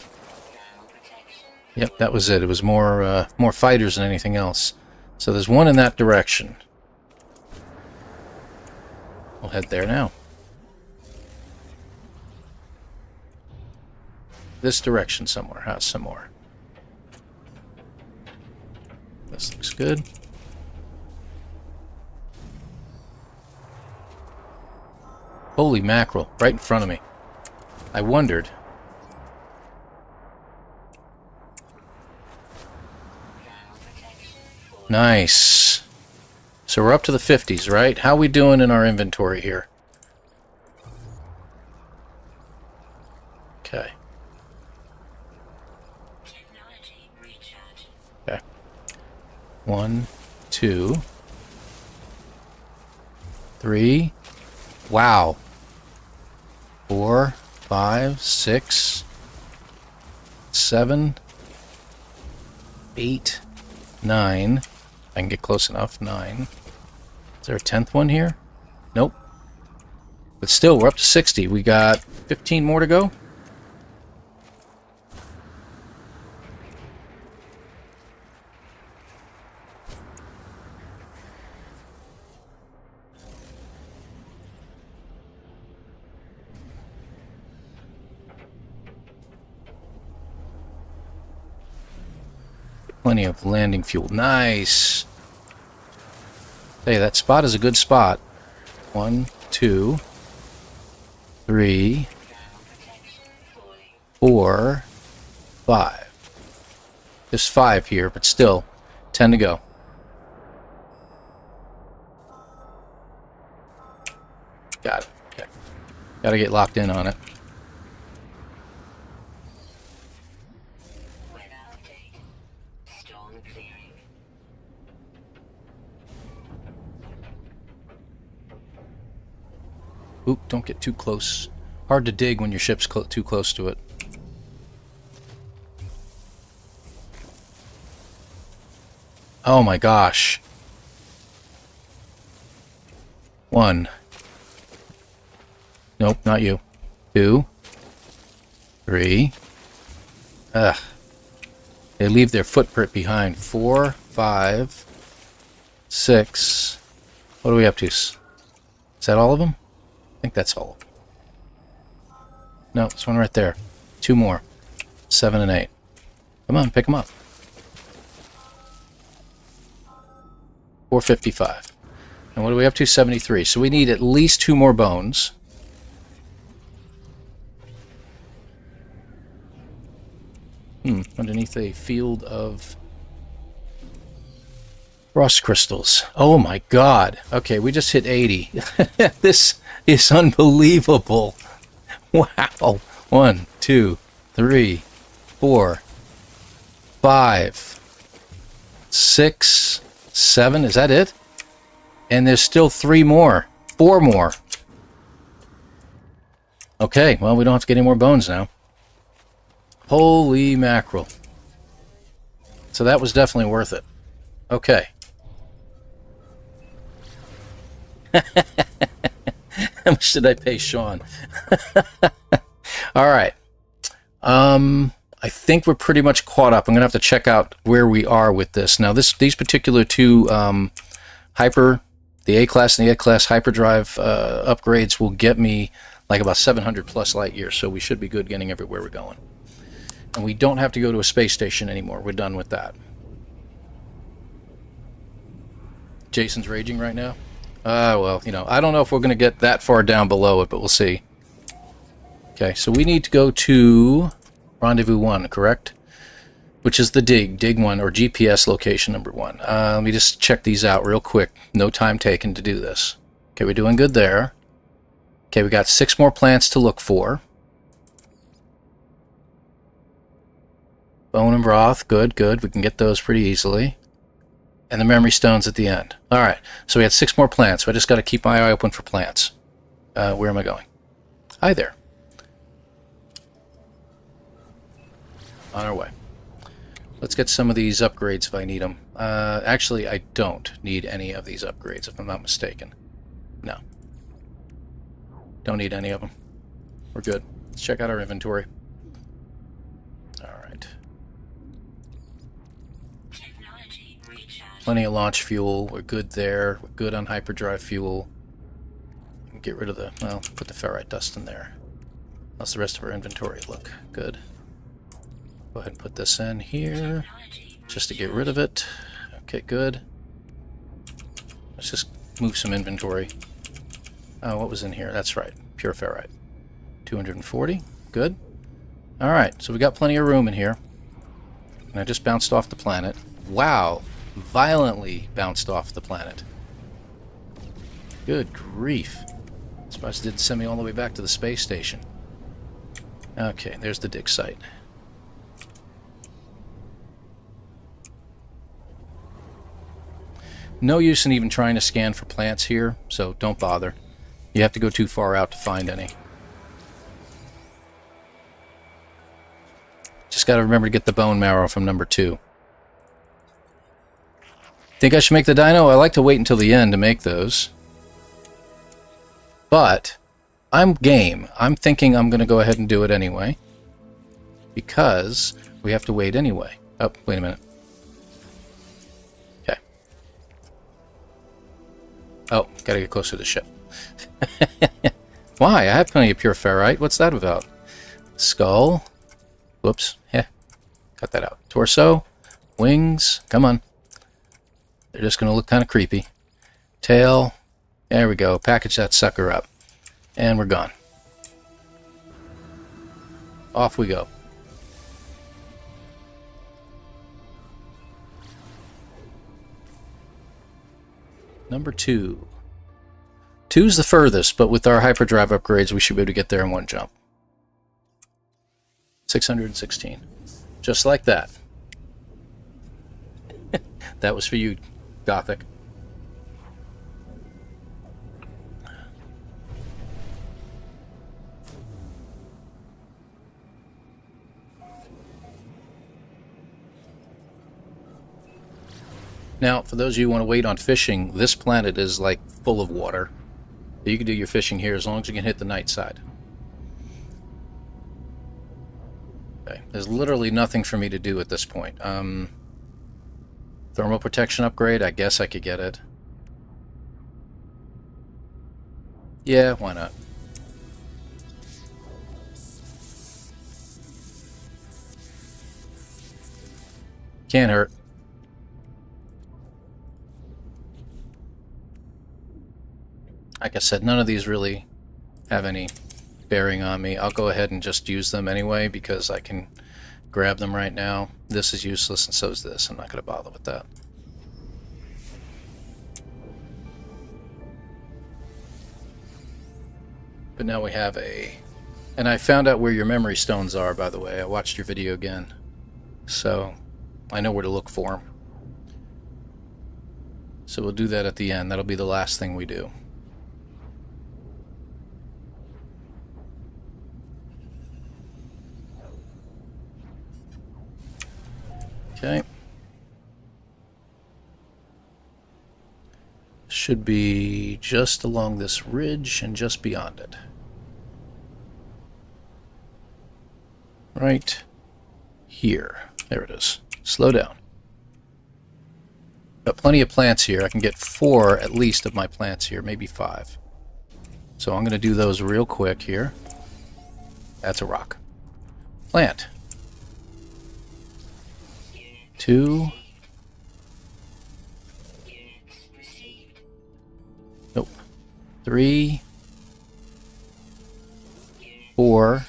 Yep, that was it. It was more fighters than anything else. So there's one in that direction. We'll head there now. This direction somewhere. How's some more? This looks good. Holy mackerel, right in front of me. I wondered. Nice. So we're up to the 50s, right? How are we doing in our inventory here? Okay. Okay. 1, 2, 3. Wow. 4, 5, 6, 7, 8, 9. I can get close enough. 9. Is there a 10th one here? Nope. But still, we're up to 60. We got 15 more to go. Plenty of landing fuel. Nice. Hey, that spot is a good spot. 1, 2, 3, 4, 5. There's 5 here, but still 10 to go. Got it. Okay. Gotta get locked in on it. Oop, don't get too close. Hard to dig when your ship's too close to it. Oh my gosh. 1. Nope, not you. 2. 3. Ugh. They leave their footprint behind. 4, 5, 6. What are we up to? Is that all of them? I think that's all. No, this one right there. 2 more. 7 and 8. Come on, pick them up. 455. And what are we up to? 73. So we need at least 2 more bones. Underneath a field of frost crystals. Oh my god. Okay, we just hit 80. This is unbelievable. Wow. 1, 2, 3, 4, 5, 6, 7. Is that it? And there's still 3 more. 4 more. Okay, well, we don't have to get any more bones now. Holy mackerel. So that was definitely worth it. Okay. How much did I pay Sean? All right. I think we're pretty much caught up. I'm going to have to check out where we are with this. Now, these particular two the A-Class and the A-Class hyperdrive upgrades will get me like about 700 plus light years, so we should be good getting everywhere we're going. And we don't have to go to a space station anymore. We're done with that. Jason's raging right now. Well, you know, I don't know if we're going to get that far down below it, but we'll see. Okay, so we need to go to Rendezvous 1, correct? Which is the dig 1, or GPS location number 1. Let me just check these out real quick. No time taken to do this. Okay, we're doing good there. Okay, we got 6 more plants to look for. Bone and broth, good, good. We can get those pretty easily. And the memory stones at the end. All right, so we had 6 more plants, so I just got to keep my eye open for plants. Where am I going? Hi there. On our way. Let's get some of these upgrades if I need them. Actually, I don't need any of these upgrades, if I'm not mistaken. No. Don't need any of them. We're good. Let's check out our inventory. Alright. Plenty of launch fuel. We're good there. We're good on hyperdrive fuel. Get rid of the... well, put the ferrite dust in there. How's the rest of our inventory look? Good. Go ahead and put this in here, just to get rid of it. Okay, good. Let's just move some inventory. Oh, what was in here? That's right, pure ferrite. 240, good. Alright, so we got plenty of room in here. And I just bounced off the planet. Wow, violently bounced off the planet. Good grief. I'm surprised it didn't send me all the way back to the space station. Okay, there's the dig site. No use in even trying to scan for plants here, so don't bother. You have to go too far out to find any. Just got to remember to get the bone marrow from number 2. Think I should make the dino? I like to wait until the end to make those. But I'm game. I'm thinking I'm going to go ahead and do it anyway. Because we have to wait anyway. Oh, wait a minute. Okay. Oh, gotta get closer to the ship. Why? I have plenty of pure ferrite. What's that about? Skull. Whoops. Yeah. Cut that out. Torso. Wings. Come on. They're just going to look kind of creepy. Tail. There we go. Package that sucker up. And we're gone. Off we go. Number 2. 2's the furthest, but with our hyperdrive upgrades, we should be able to get there in one jump. 616. Just like that. That was for you, Gothic. Now, for those of you who want to wait on fishing, this planet is like full of water. You can do your fishing here as long as you can hit the night side. Okay, there's literally nothing for me to do at this point. Thermal protection upgrade, I guess I could get it. Yeah, why not? Can't hurt. Like I said, none of these really have any bearing on me. I'll go ahead and just use them anyway because I can grab them right now. This is useless, and so is this. I'm not going to bother with that. But now we have a... And I found out where your memory stones are, by the way. I watched your video again. So I know where to look for them. So we'll do that at the end. That'll be the last thing we do. Okay. Should be just along this ridge and just beyond it. Right here. There it is. Slow down. Got plenty of plants here. I can get 4 at least of my plants here, maybe 5. So I'm going to do those real quick here. That's a rock. Plant. 2. Nope. 3. 4.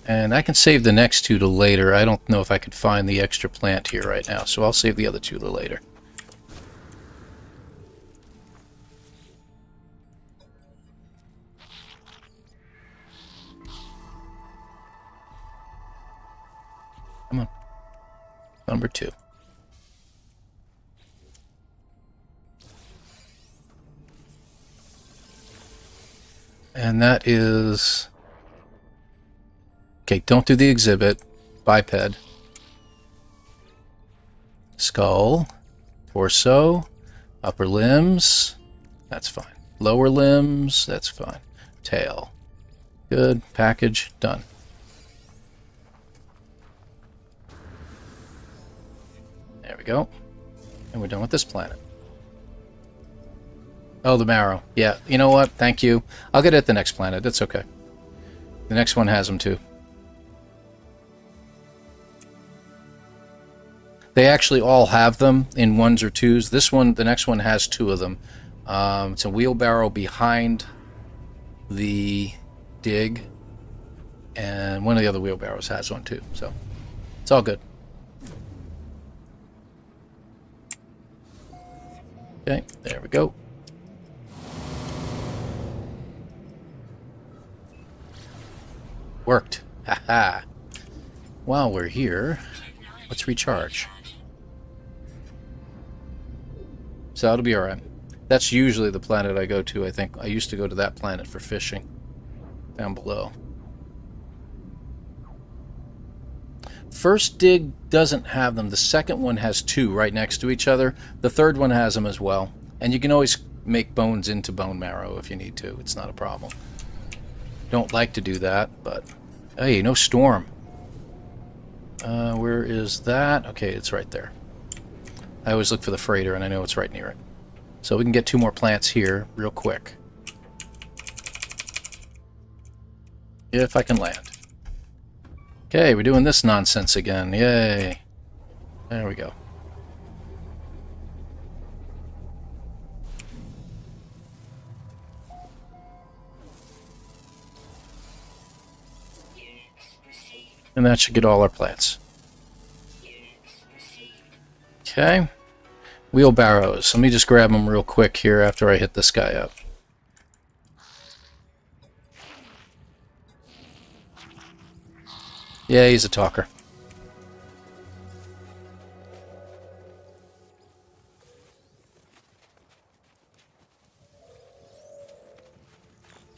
And I can save the next 2 to later. I don't know if I could find the extra plant here right now, so I'll save the other 2 to later. Come on. Number 2. And that is... Okay, don't do the exhibit. Biped. Skull. Torso. Upper limbs. That's fine. Lower limbs. That's fine. Tail. Good. Package. Done. There we go. And we're done with this planet. Oh, the marrow. Yeah, you know what? Thank you. I'll get it at the next planet. That's okay. The next one has them too. They actually all have them in 1s or 2s. This one, the next one has 2 of them. It's a wheelbarrow behind the dig, and one of the other wheelbarrows has one too. So it's all good. Okay, there we go. Worked. Haha. While we're here, let's recharge. So that'll be alright. That's usually the planet I go to, I think. I used to go to that planet for fishing. Down below. First dig doesn't have them. The second one has 2 right next to each other. The third one has them as well. And you can always make bones into bone marrow if you need to. It's not a problem. Don't like to do that, but... Hey, no storm. Where is that? Okay, it's right there. I always look for the freighter, and I know it's right near it. So we can get 2 more plants here real quick. If I can land. Okay, we're doing this nonsense again. Yay. There we go. And that should get all our plants. Okay. Wheelbarrows. Let me just grab them real quick here after I hit this guy up. Yeah, he's a talker.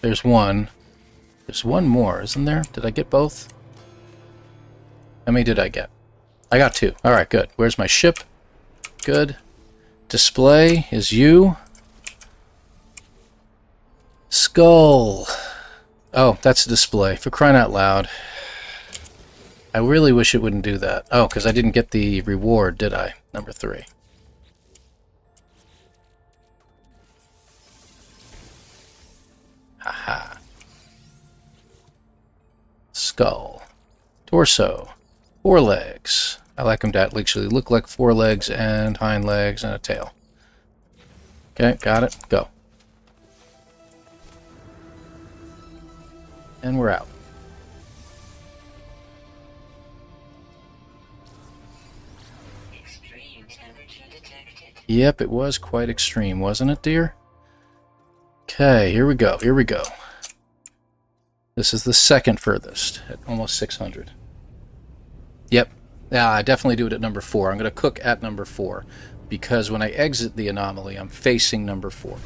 There's one. There's one more, isn't there? Did I get both? How many did I get? I got 2. Alright, good. Where's my ship? Good. Display is you. Skull. Oh, that's a display. For crying out loud. I really wish it wouldn't do that. Oh, because I didn't get the reward, did I? Number 3. Haha. Skull. Torso. 4 legs. I like them to actually look like 4 legs and hind legs and a tail. Okay, got it. Go. And we're out. Yep, it was quite extreme, wasn't it, dear? Okay, here we go. Here we go. This is the second furthest at almost 600. Yep. Yeah, I definitely do it at number 4. I'm going to cook at number 4 because when I exit the anomaly, I'm facing number 4.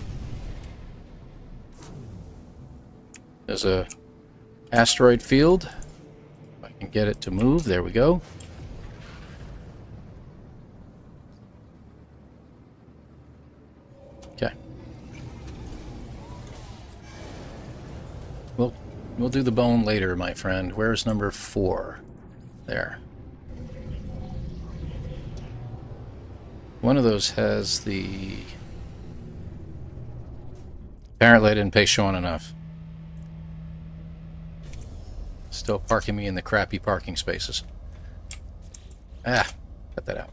There's a asteroid field. If I can get it to move, there we go. Okay. We'll do the bone later, my friend. Where's number 4? There. One of those has the... Apparently I didn't pay Sean enough. Still parking me in the crappy parking spaces. Ah, cut that out.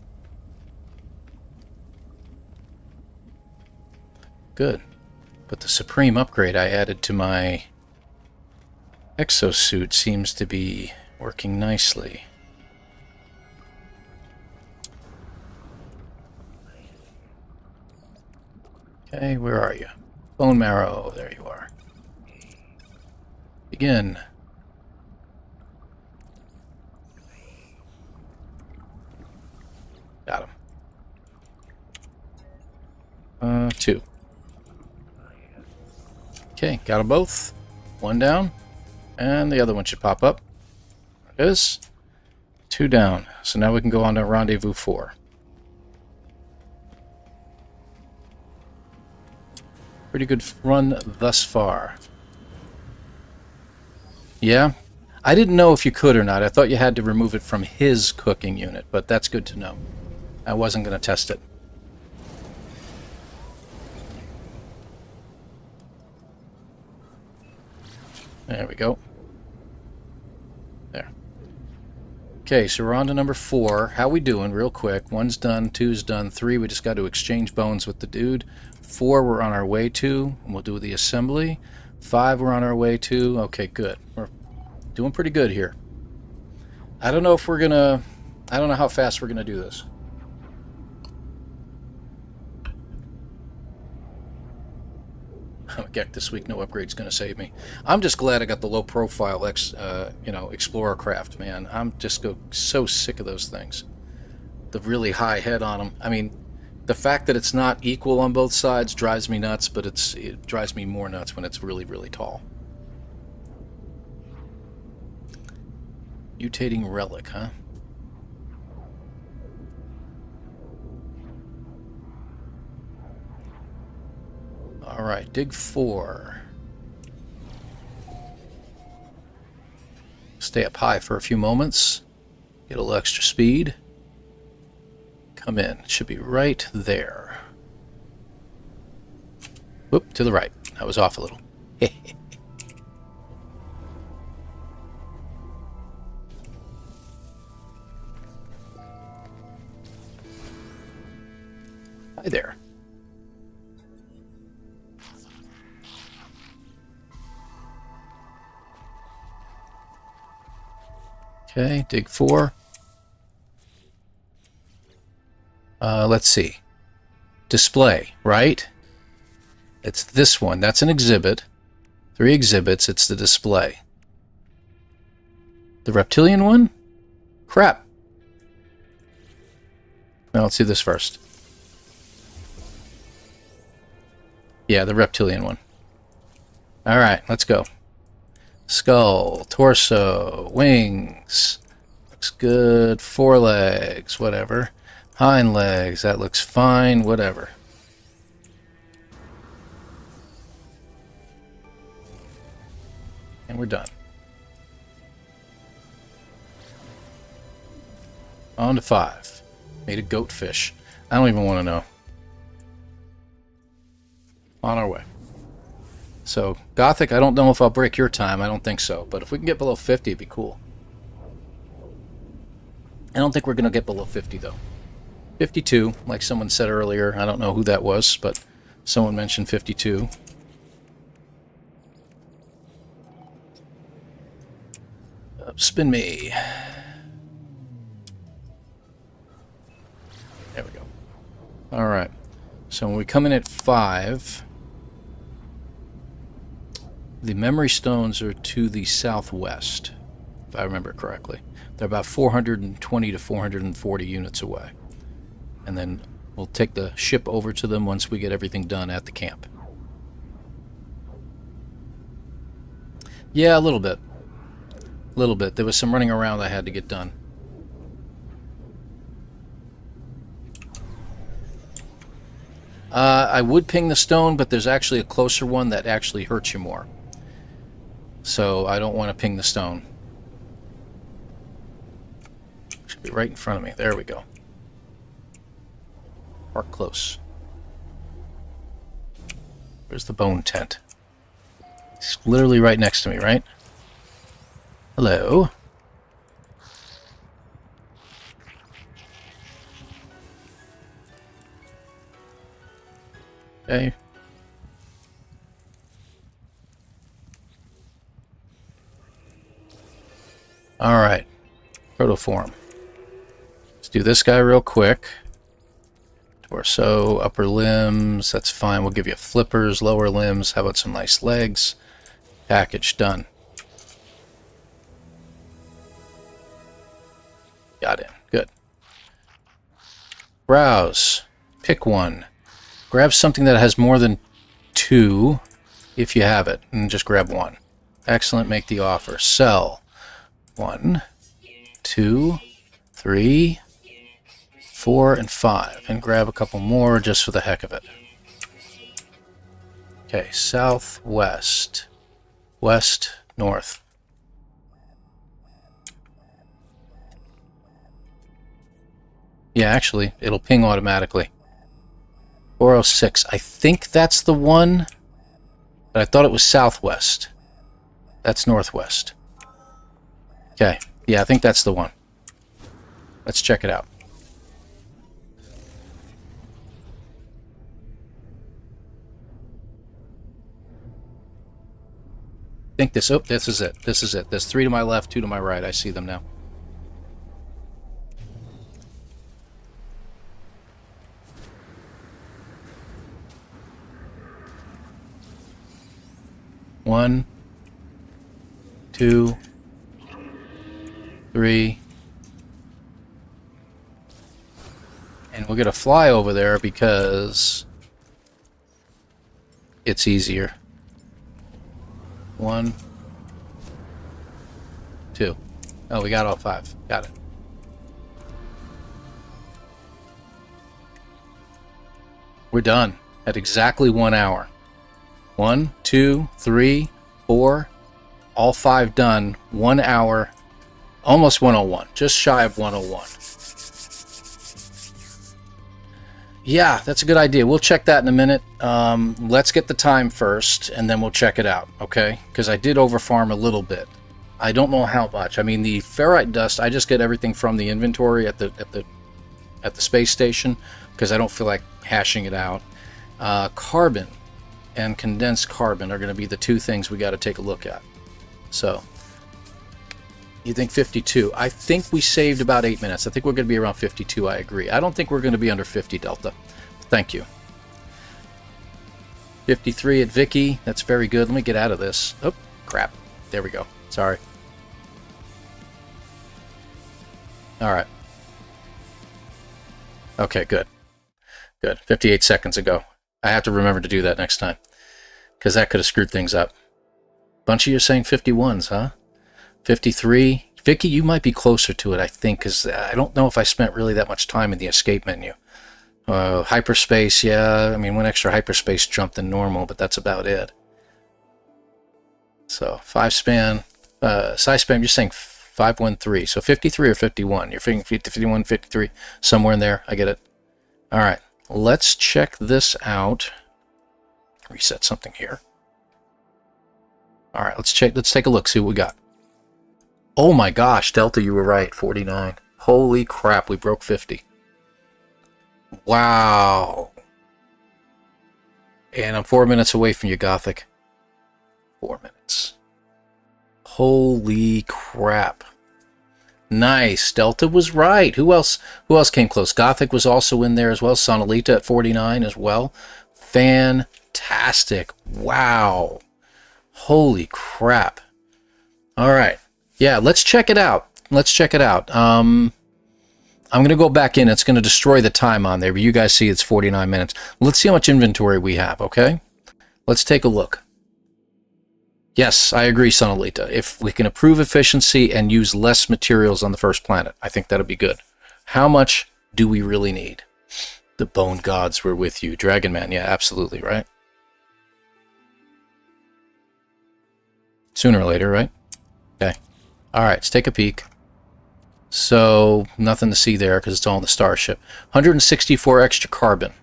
Good. But the supreme upgrade I added to my exosuit seems to be working nicely. Okay, where are you? Bone marrow, there you are. Begin. Got him. 2. Okay, got them both. 1 down. And the other one should pop up. There it is. 2 down. So now we can go on to Rendezvous 4. Pretty good run thus far. Yeah? I didn't know if you could or not. I thought you had to remove it from his cooking unit, but that's good to know. I wasn't going to test it. There we go. There. Okay, so we're on to number 4. How we doing, real quick? 1's done, 2's done, 3, we just got to exchange bones with the dude. 4, we're on our way to, and we'll do the assembly. 5, we're on our way to. Okay, good. We're doing pretty good here. I don't know if we're gonna... I don't know how fast we're gonna do this. Geck this week, no upgrade's gonna save me. I'm just glad I got the low profile Explorer craft, man. I'm just so sick of those things. The really high head on them. I mean, the fact that it's not equal on both sides drives me nuts, but it drives me more nuts when it's really, really tall. Mutating relic, huh? Alright, dig 4. Stay up high for a few moments. Get a little extra speed. Come in. It should be right there. Whoop, to the right. That was off a little. Hi there. Okay, dig 4. Let's see. Display, right? It's this one. That's an exhibit. 3 exhibits. It's the display. The reptilian one? Crap. Now let's do this first. Yeah, the reptilian one. Alright, let's go. Skull, torso, wings. Looks good. Forelegs, whatever. Hind legs, that looks fine, whatever. And we're done. On to 5. Made a goatfish. I don't even want to know. On our way. So, Gothic, I don't know if I'll break your time. I don't think so. But if we can get below 50, it'd be cool. I don't think we're going to get below 50, though. 52, like someone said earlier. I don't know who that was, but someone mentioned 52. Spin me. There we go. All right. So when we come in at 5, the memory stones are to the southwest, if I remember correctly. They're about 420 to 440 units away. And then we'll take the ship over to them once we get everything done at the camp. Yeah, a little bit. A little bit. There was some running around I had to get done. I would ping the stone, but there's actually a closer one that actually hurts you more. So I don't want to ping the stone. Should be right in front of me. There we go. Park close. Where's the bone tent? It's literally right next to me, right? Hello. Okay. Alright. Protoform. Let's do this guy real quick. Torso, upper limbs, that's fine. We'll give you flippers, lower limbs. How about some nice legs? Package done. Got in. Good. Browse. Pick one. Grab something that has more than 2 if you have it, and just grab 1. Excellent. Make the offer. Sell. 1, 2, 3, 4, and 5. And grab a couple more just for the heck of it. Okay, southwest. West, north. Yeah, actually, it'll ping automatically. 406. I think that's the one, but I thought it was southwest. That's northwest. Okay, yeah, I think that's the one. Let's check it out. I think this, oh, this is it. This is it. There's 3 to my left, 2 to my right. I see them now. One, 2, 3. And we're going to fly over there because it's easier. 1, 2. Oh, we got all 5. Got it. We're done at exactly 1 hour. 1, 2, 3, 4, all 5 done. 1 hour, almost 101, just shy of 101. Yeah, that's a good idea. We'll check that in a minute. Let's get the time first, and then we'll check it out, okay? Because I did overfarm a little bit. I don't know how much. I mean, the ferrite dust, I just get everything from the inventory at the space station because I don't feel like hashing it out. Carbon and condensed carbon are going to be the 2 things we got to take a look at. So, you think 52? I think we saved about 8 minutes. I think we're going to be around 52. I agree. I don't think we're going to be under 50 Delta. Thank you. 53 at Vicky. That's very good. Let me get out of this. Oh, crap. There we go. Sorry. All right. Okay, good. Good. 58 seconds ago. I have to remember to do that next time because that could have screwed things up. Bunch of you are saying 51s, huh? 53. Vicky, you might be closer to it, I think, because I don't know if I spent really that much time in the escape menu. Hyperspace, yeah. I mean, 1 extra hyperspace jump than normal, but that's about it. So, 5 span. Size span, you're saying 513. So, 53 or 51. You're thinking 51, 53, somewhere in there. I get it. All right. Let's check this out. Reset something here. All right, let's take a look, see what we got. Oh my gosh, Delta, you were right, 49. Holy crap, we broke 50. Wow. And I'm 4 minutes away from you, Gothic. 4 minutes. Holy crap. Nice. Delta was right. Who else? Who else came close? Gothic was also in there as well. Sonalita at 49 as well. Fantastic. Wow. Holy crap. All right. Yeah, let's check it out. Let's check it out. I'm going to go back in. It's going to destroy the time on there, but you guys see it's 49 minutes. Let's see how much inventory we have, okay? Let's take a look. Yes, I agree, Sonalita. If we can improve efficiency and use less materials on the first planet, I think that'll be good. How much do we really need? The bone gods were with you. Dragon Man, yeah, absolutely, right? Sooner or later, right? Okay. All right, let's take a peek. So, nothing to see there because it's all in the starship. 164 extra carbon.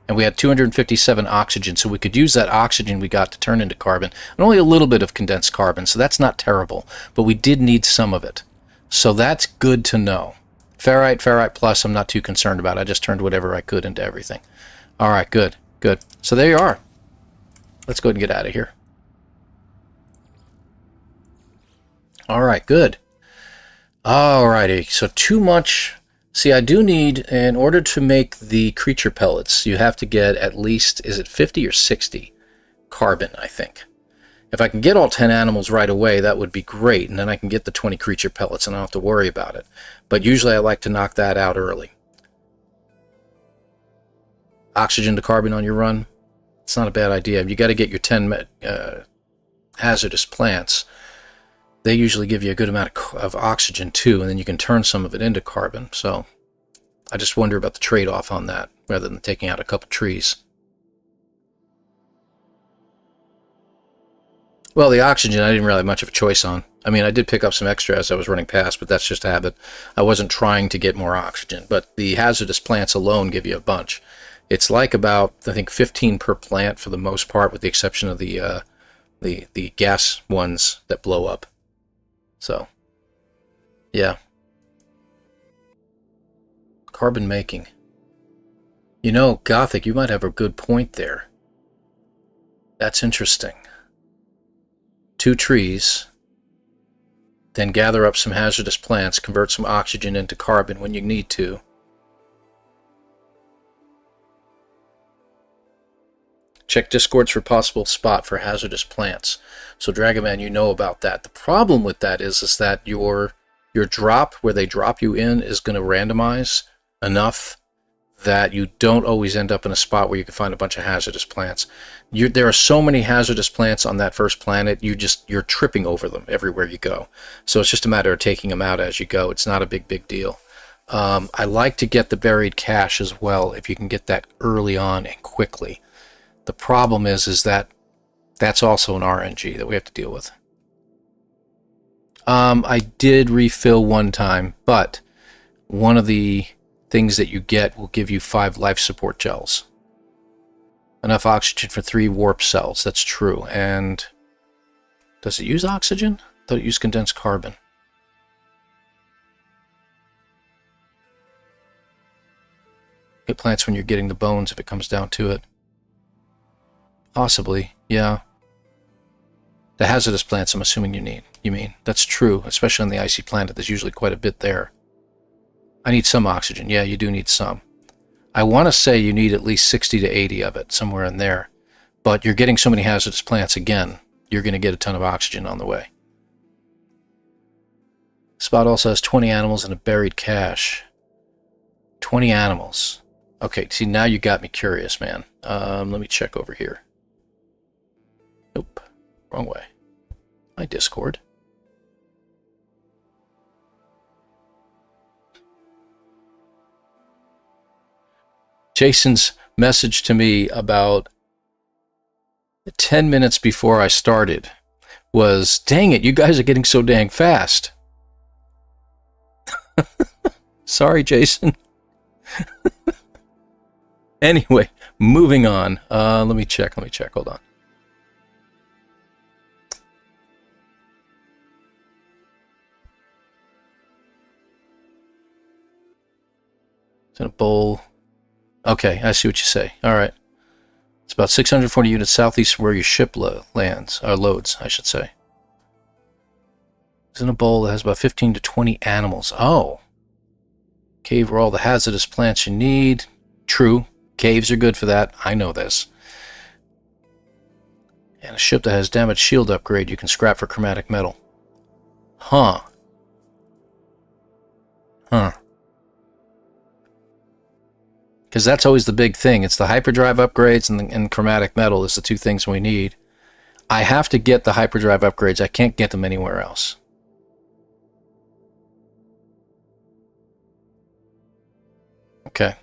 And we had 257 oxygen, so we could use that oxygen we got to turn into carbon. And only a little bit of condensed carbon, so that's not terrible. But we did need some of it. So that's good to know. Ferrite plus, I'm not too concerned about. I just turned whatever I could into everything. All right, good, good. So there you are. Let's go ahead and get out of here. All right, good. All righty, so too much. See, I do need, in order to make the creature pellets, you have to get at least, is it 50 or 60 carbon, I think. If I can get all 10 animals right away, that would be great, and then I can get the 20 creature pellets, and I don't have to worry about it. But usually I like to knock that out early. Oxygen to carbon on your run, it's not a bad idea. You got to get your 10 hazardous plants. They usually give you a good amount of oxygen too, and then you can turn some of it into carbon. So I just wonder about the trade-off on that, rather than taking out a couple trees. Well, the oxygen I didn't really have much of a choice on. I mean, I did pick up some extra as I was running past, but that's just a habit. I wasn't trying to get more oxygen, but the hazardous plants alone give you a bunch. It's like about, I think, 15 per plant for the most part, with the exception of the gas ones that blow up. So, yeah. Carbon making. You know, Gothic, you might have a good point there. That's interesting. 2 trees, then gather up some hazardous plants, convert some oxygen into carbon when you need to. Check Discords for possible spot for hazardous plants. So Dragon Man, you know about that. The problem with that is that your drop, where they drop you in, is going to randomize enough that you don't always end up in a spot where you can find a bunch of hazardous plants. There are so many hazardous plants on that first planet, you're tripping over them everywhere you go. So it's just a matter of taking them out as you go. It's not a big deal. I like to get the buried cache as well, if you can get that early on and quickly. The problem is that that's also an RNG that we have to deal with. I did refill one time, but one of the things that you get will give you 5 life support gels. Enough oxygen for 3 warp cells, that's true. And does it use oxygen? I thought it used condensed carbon. Get plants when you're getting the bones if it comes down to it. Possibly, yeah. The hazardous plants, I'm assuming you mean. That's true, especially on the icy planet. There's usually quite a bit there. I need some oxygen. Yeah, you do need some. I want to say you need at least 60 to 80 of it, somewhere in there. But you're getting so many hazardous plants again, you're going to get a ton of oxygen on the way. Spot also has 20 animals and a buried cache. 20 animals. Okay, see, now you got me curious, man. Let me check over here. Nope, wrong way. My Discord. Jason's message to me about 10 minutes before I started was, dang it, you guys are getting so dang fast. Sorry, Jason. Anyway, moving on. Let me check, hold on. It's in a bowl. Okay, I see what you say. All right. It's about 640 units southeast of where your ship lands, or loads, I should say. It's in a bowl that has about 15 to 20 animals. Oh. Cave where all the hazardous plants you need. True. Caves are good for that. I know this. And a ship that has damaged shield upgrade you can scrap for chromatic metal. Huh. Huh. Because that's always the big thing. It's the hyperdrive upgrades and chromatic metal is the two things we need. I have to get the hyperdrive upgrades. I can't get them anywhere else. Okay.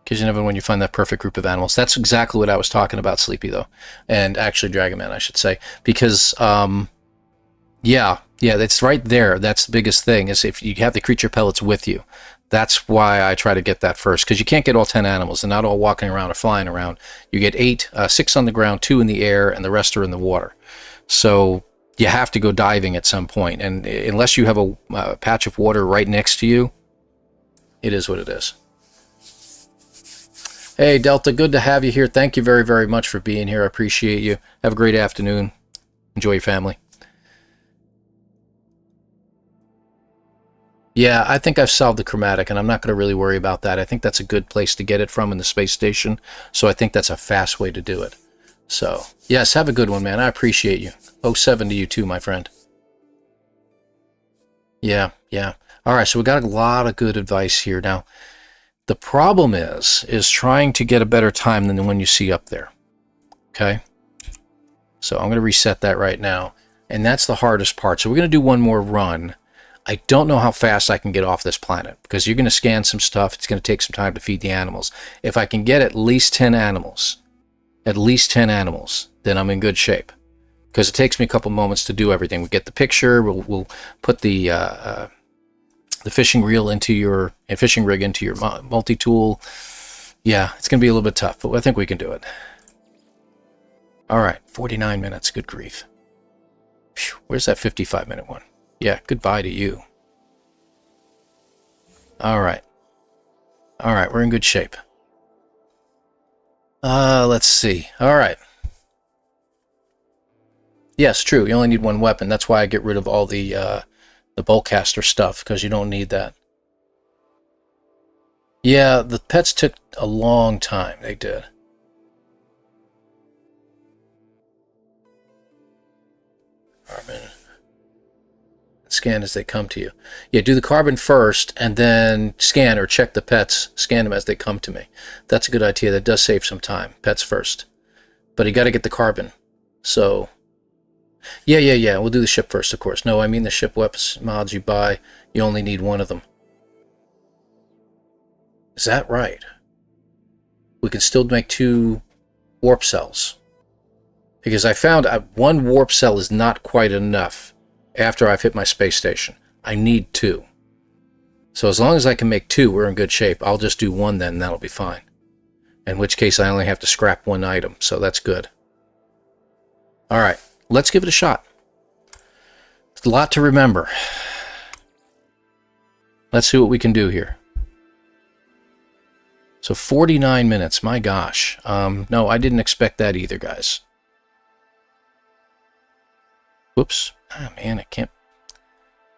Because you never know when you find that perfect group of animals. That's exactly what I was talking about, Sleepy, though. And actually, Dragon Man, I should say. Because, yeah, that's right there. That's the biggest thing, is if you have the creature pellets with you. That's why I try to get that first. Because you can't get all 10 animals. They're not all walking around or flying around. You get 8, 6 on the ground, 2 in the air, and the rest are in the water. So you have to go diving at some point. And unless you have a patch of water right next to you, it is what it is. Hey, Delta, good to have you here. Thank you very, very much for being here. I appreciate you. Have a great afternoon. Enjoy your family. Yeah, I think I've solved the chromatic, and I'm not going to really worry about that. I think that's a good place to get it from in the space station, so I think that's a fast way to do it. So, yes, have a good one, man. I appreciate you. 07 to you too, my friend. Yeah. All right, so we got a lot of good advice here. Now, the problem is trying to get a better time than the one you see up there. Okay? So I'm going to reset that right now. And that's the hardest part. So we're going to do one more run. I don't know how fast I can get off this planet, because you're going to scan some stuff. It's going to take some time to feed the animals. If I can get at least 10 animals, then I'm in good shape. Because it takes me a couple moments to do everything. We get the picture. We'll put the fishing rig into your multi-tool. Yeah, it's going to be a little bit tough, but I think we can do it. All right, 49 minutes. Good grief. Whew, where's that 55-minute one? Yeah, goodbye to you. All right, we're in good shape. Let's see. All right. Yes, true. You only need one weapon. That's why I get rid of all the Boltcaster stuff, because you don't need that. Yeah, the pets took a long time. They did. Carbon. Scan as they come to you. Yeah, do the carbon first, and then scan or check the pets. Scan them as they come to me. That's a good idea. That does save some time. Pets first. But you got to get the carbon. So... Yeah. We'll do the ship first, of course. No, I mean the ship weapons mods you buy. You only need one of them. Is that right? We can still make 2 warp cells. Because I found 1 warp cell is not quite enough after I've hit my space station. I need 2. So as long as I can make 2, we're in good shape. I'll just do 1 then, and that'll be fine. In which case I only have to scrap 1 item, so that's good. All right. Let's give it a shot. It's a lot to remember. Let's see what we can do here. So 49 minutes, my gosh. No, I didn't expect that either, guys. Whoops. Ah, man, I can't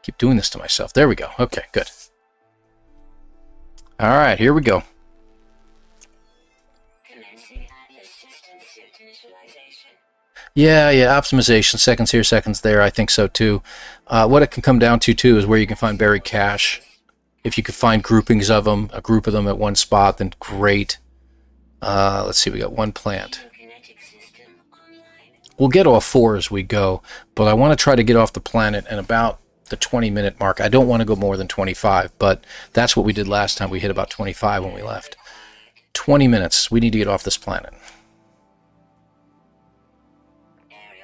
keep doing this to myself. There we go. Okay, good. All right, here we go. Yeah, optimization, seconds here, seconds there, I think so too. What it can come down to too is where you can find buried cache. If you could find groupings of them, a group of them at one spot, then great. Let's see, we got 1 plant. We'll get all 4 as we go, but I want to try to get off the planet in about the 20-minute mark. I don't want to go more than 25, but that's what we did last time. We hit about 25 when we left. 20 minutes, we need to get off this planet.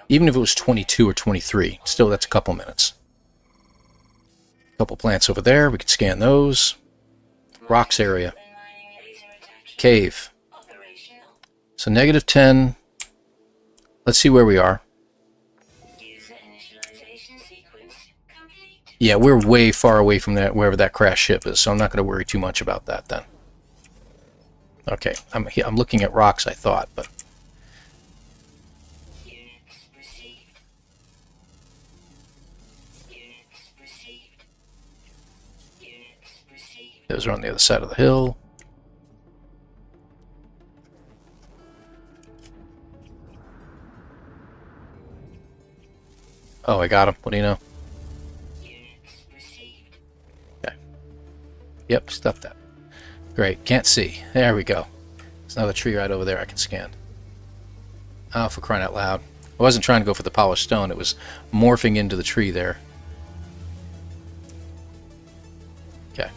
Even if it was 22 or 23, still that's a couple minutes. A couple plants over there, we could scan those. Rocks area. Cave. So -10. Let's see where we are. Yeah, we're way far away from that, wherever that crash ship is, so I'm not going to worry too much about that then. Okay, I'm looking at rocks, I thought, but... Those are on the other side of the hill. Oh, I got him. What do you know? Okay. Yep, stuff that. Great. Can't see. There we go. There's another tree right over there I can scan. Oh, for crying out loud. I wasn't trying to go for the polished stone. It was morphing into the tree there. Okay.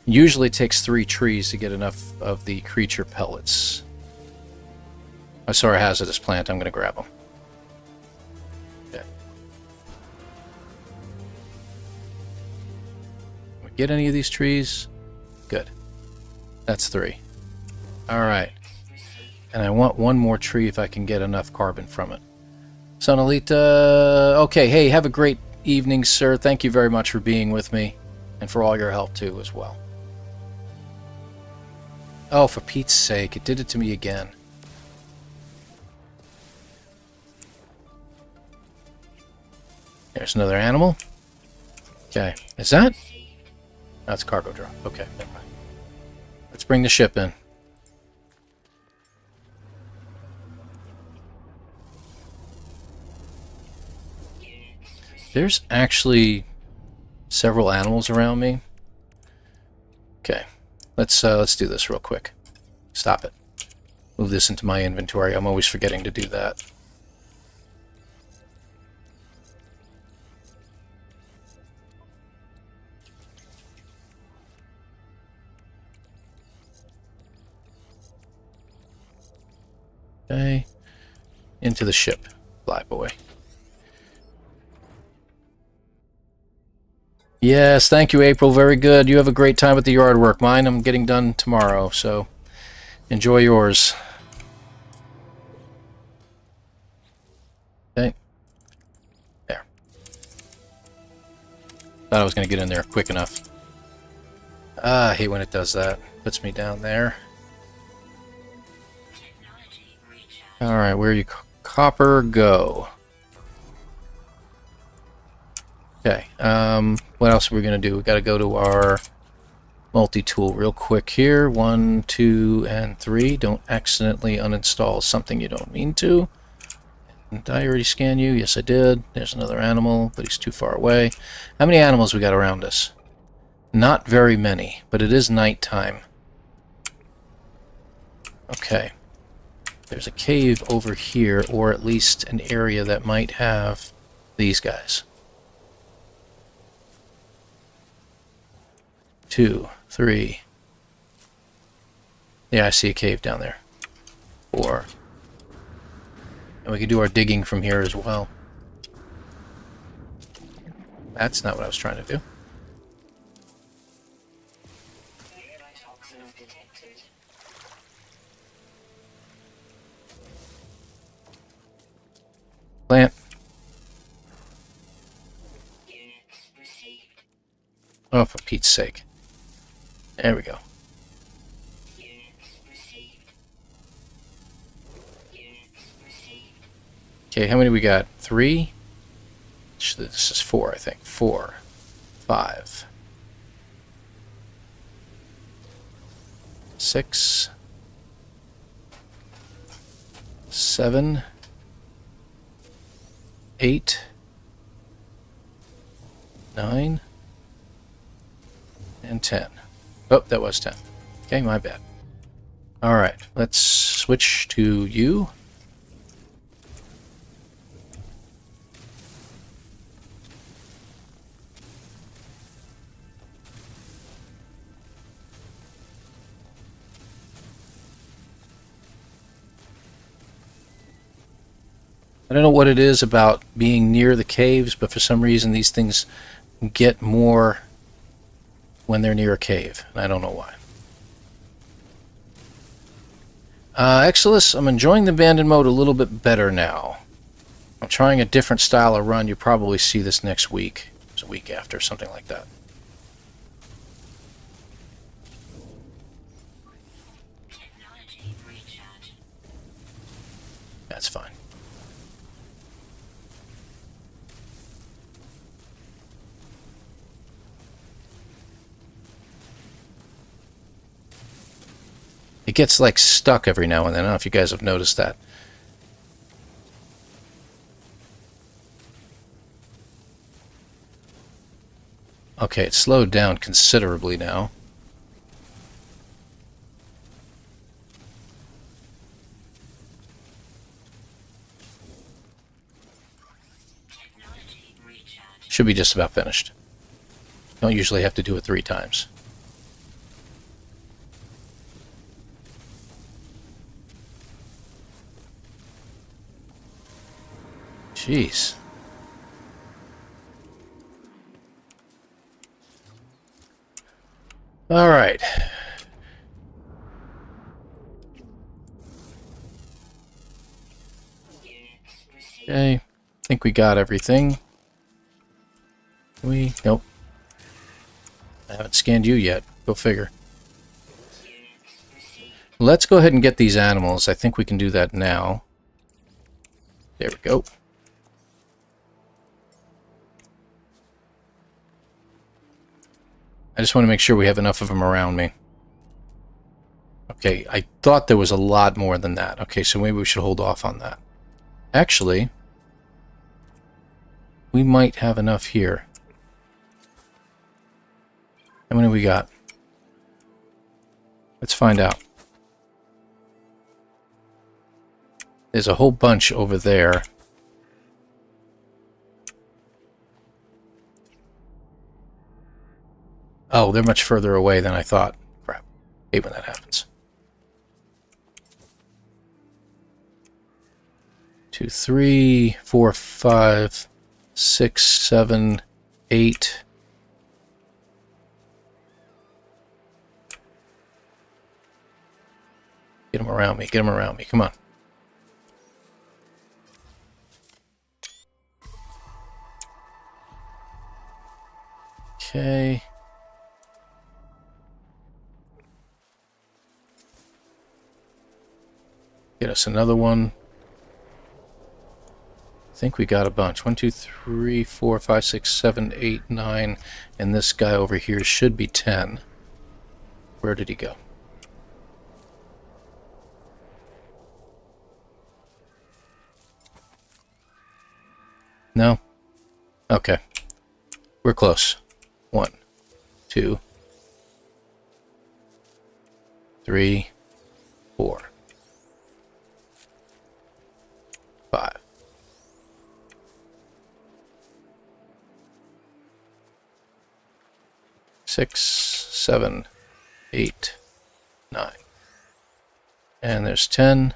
Usually takes 3 trees to get enough of the creature pellets. I saw a hazardous plant. I'm going to grab them. Okay. Can we get any of these trees? Good. That's 3. Alright. And I want one more tree if I can get enough carbon from it. Sonalita... Okay, hey, have a great evening, sir. Thank you very much for being with me. And for all your help, too, as well. Oh, for Pete's sake, it did it to me again. There's another animal. Okay, is that? That's cargo drop. Okay, never mind. Let's bring the ship in. There's actually several animals around me. Okay, let's do this real quick. Stop it. Move this into my inventory. I'm always forgetting to do that. Okay, into the ship, fly boy. Yes, thank you, April. Very good. You have a great time at the yard work. Mine, I'm getting done tomorrow, so enjoy yours. Okay. There. Thought I was going to get in there quick enough. Ah, I hate when it does that. Puts me down there. Alright, where you copper go? Okay, what else are we going to do? We got to go to our multi-tool real quick here. 1, 2, and 3. Don't accidentally uninstall something you don't mean to. Did I already scan you? Yes, I did. There's another animal, but he's too far away. How many animals we got around us? Not very many, but it is nighttime. Okay. There's a cave over here, or at least an area that might have these guys. 2, 3. Yeah, I see a cave down there. 4. And we can do our digging from here as well. That's not what I was trying to do. Plant. Oh, for Pete's sake. There we go. Okay, how many we got? 3? This is 4, I think. 4, 5, 6, 7, 8, 9, and 10. Oh, that was 10. Okay, my bad. Alright, let's switch to you. I don't know what it is about being near the caves, but for some reason these things get more when they're near a cave, and I don't know why. Exilus, I'm enjoying the abandoned mode a little bit better now. I'm trying a different style of run. You'll probably see this next week. It's a week after, something like that. That's fine. It gets, like, stuck every now and then. I don't know if you guys have noticed that. Okay, it slowed down considerably now. Should be just about finished. Don't usually have to do it 3 times. Jeez. All right. Okay. I think we got everything. Nope. I haven't scanned you yet. Go figure. Let's go ahead and get these animals. I think we can do that now. There we go. I just want to make sure we have enough of them around me. Okay, I thought there was a lot more than that. Okay, so maybe we should hold off on that. Actually, we might have enough here. How many we got? Let's find out. There's a whole bunch over there. Oh, they're much further away than I thought. Crap. Hate when that happens. 2, 3, 4, 5, 6, 7, 8. Get them around me. Get them around me. Come on. Okay. Get us another one. I think we got a bunch. 1, 2, 3, 4, 5, 6, 7, 8, 9. And this guy over here should be 10. Where did he go? No? Okay. We're close. 1, 2, 3, 4, 5. 6, 7, 8, 9. And there's 10.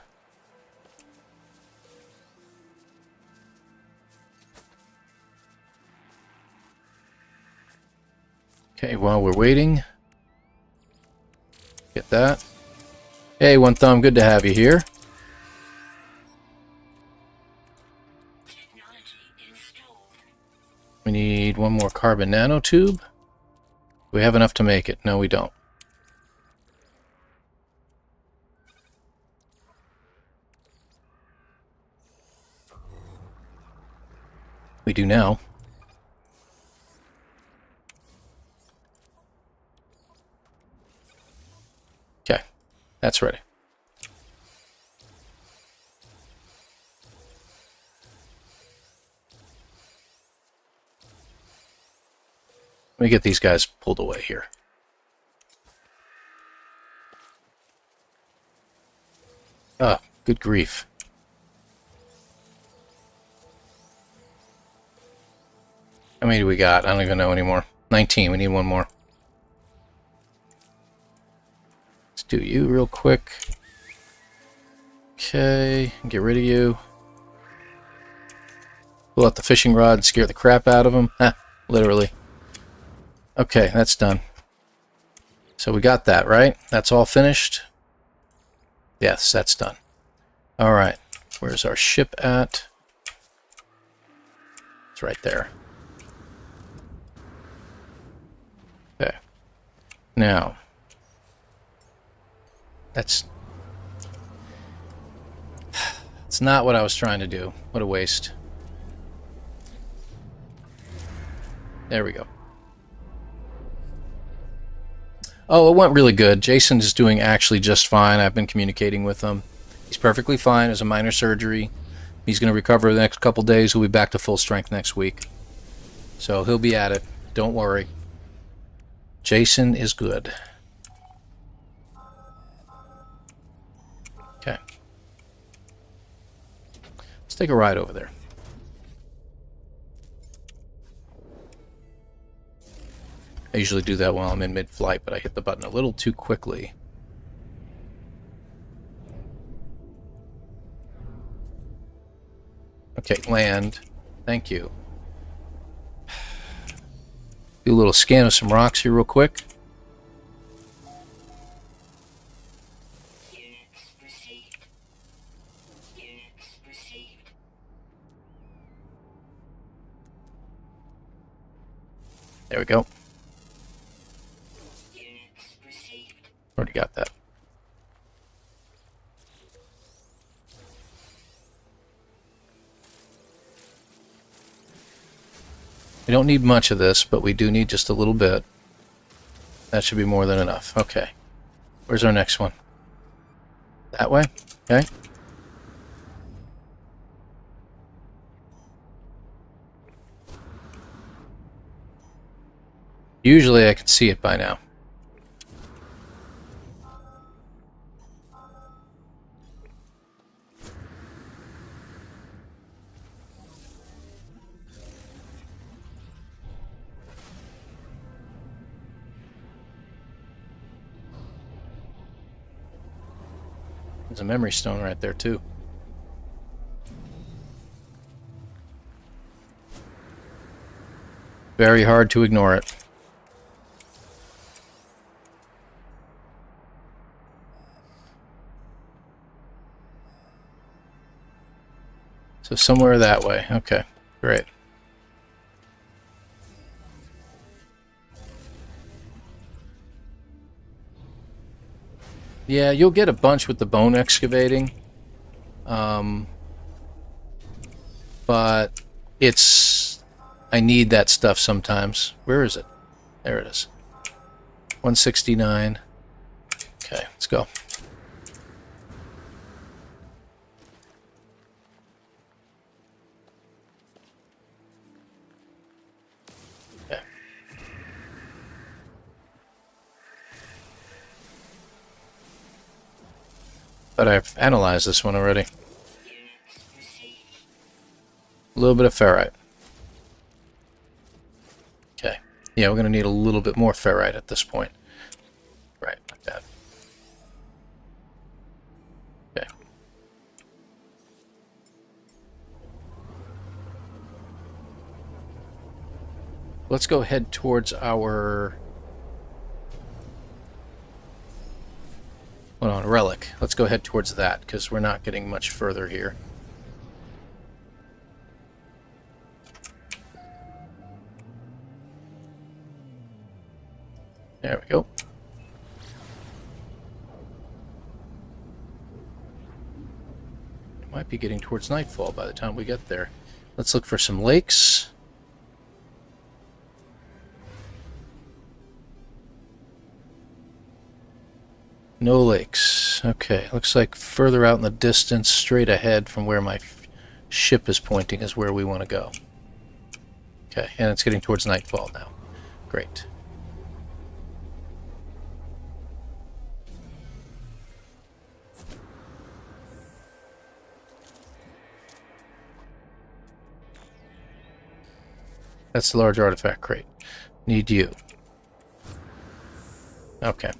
Okay, while we're waiting, get that. Hey, One Thumb, good to have you here. We need one more carbon nanotube. We have enough to make it. No, we don't. We do now. Okay, that's ready. Let me get these guys pulled away here. Ah, good grief. How many do we got? I don't even know anymore. 19. We need one more. Let's do you real quick. Okay, get rid of you. Pull out the fishing rod and scare the crap out of them. Ha, literally. Okay, that's done. So we got that, right? That's all finished? Yes, that's done. All right. Where's our ship at? It's right there. Okay. Now, let's That's not what I was trying to do. What a waste. There we go. Oh, it went really good. Jason is doing actually just fine. I've been communicating with him. He's perfectly fine. It was a minor surgery. He's going to recover the next couple days. He'll be back to full strength next week. So he'll be at it. Don't worry. Jason is good. Okay. Let's take a ride over there. I usually do that while I'm in mid-flight, but I hit the button a little too quickly. Okay, land. Thank you. Do a little scan of some rocks here real quick. There we go. Already got that. We don't need much of this, but we do need just a little bit. That should be more than enough. Okay. Where's our next one? That way? Okay. Usually I can see it by now. There's a memory stone right there, too. Very hard to ignore it. So somewhere that way. Okay, great. Yeah, you'll get a bunch with the bone excavating. But it's... I need that stuff sometimes. Where is it? There it is. 169. Okay, let's go. Okay. But I've analyzed this one already. A little bit of ferrite. Okay. Yeah, we're going to need a little bit more ferrite at this point. Right, like that. Okay. Let's go head towards our... Hold on, relic. Let's go head towards that, because we're not getting much further here. There we go. It might be getting towards nightfall by the time we get there. Let's look for some lakes. No lakes. Okay, looks like further out in the distance, straight ahead from where my ship is pointing is where we want to go. Okay, and it's getting towards nightfall now. Great. That's the large artifact crate. Need you. Okay.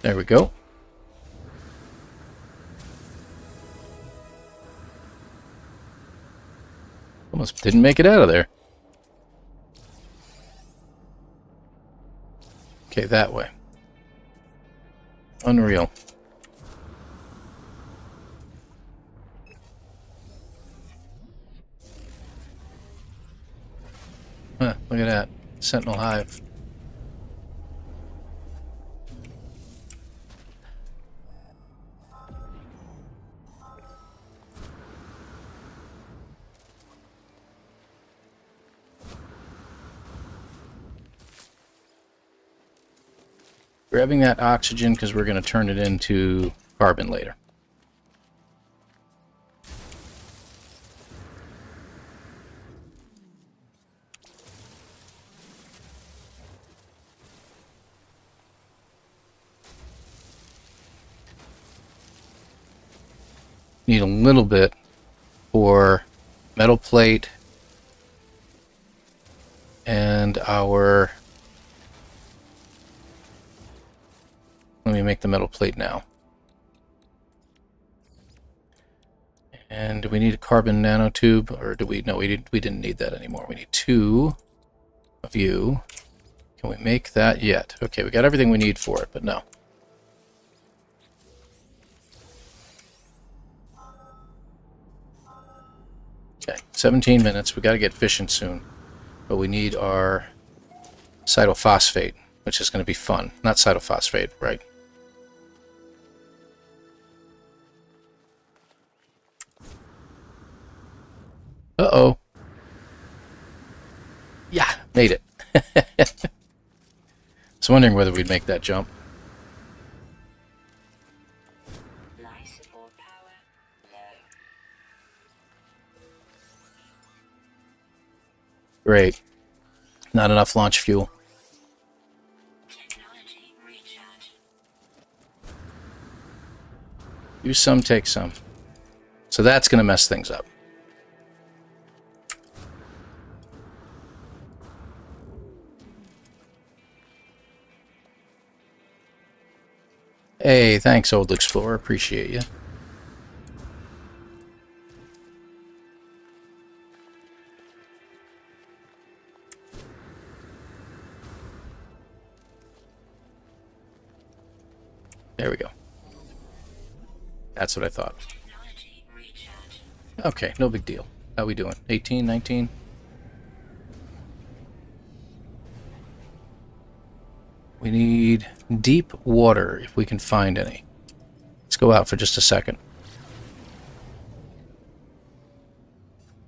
There we go. Almost didn't make it out of there. Okay, that way. Unreal. Huh, look at that. Sentinel Hive. Grabbing that oxygen because we're going to turn it into carbon later. Need a little bit for metal plate and our... Let me make the metal plate now. And do we need a carbon nanotube, or do we? No, we didn't need that anymore. We need 2 of you. Can we make that yet? Okay, we got everything we need for it, but no. Okay, 17 minutes. We got to get fishing soon, but we need our cytophosphate, which is going to be fun. Not cytophosphate, right? Uh-oh. Yeah, made it. I was wondering whether we'd make that jump. Great. Not enough launch fuel. Use some, take some. So that's going to mess things up. Hey, thanks, Old Explorer. Appreciate you. There we go. That's what I thought. Okay, no big deal. How we doing? 18, 19? We need deep water, if we can find any. Let's go out for just a second.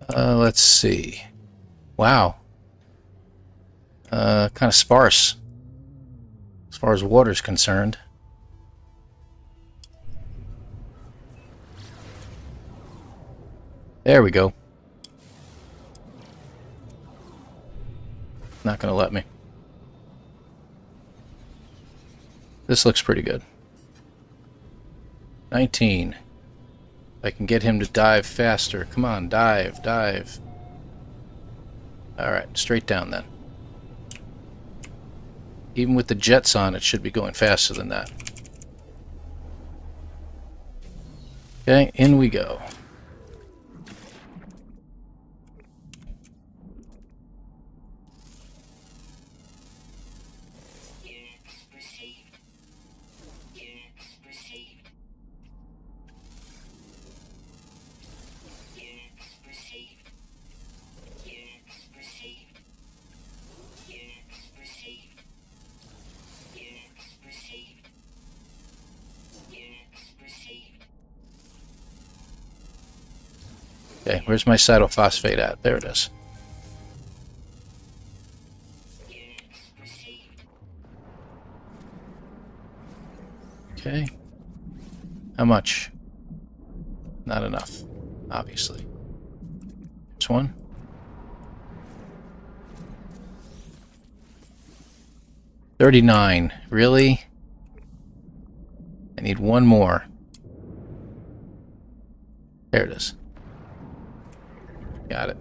Let's see. Wow. Kind of sparse, as far as water's concerned. There we go. Not gonna let me. This looks pretty good. 19. I can get him to dive faster. Come on, dive, dive. Alright, straight down then. Even with the jets on, it should be going faster than that. Okay, in we go. Okay, where's my cytophosphate at? There it is. Okay. How much? Not enough, obviously. This one. $39. Really? I need one more. There it is. Got it.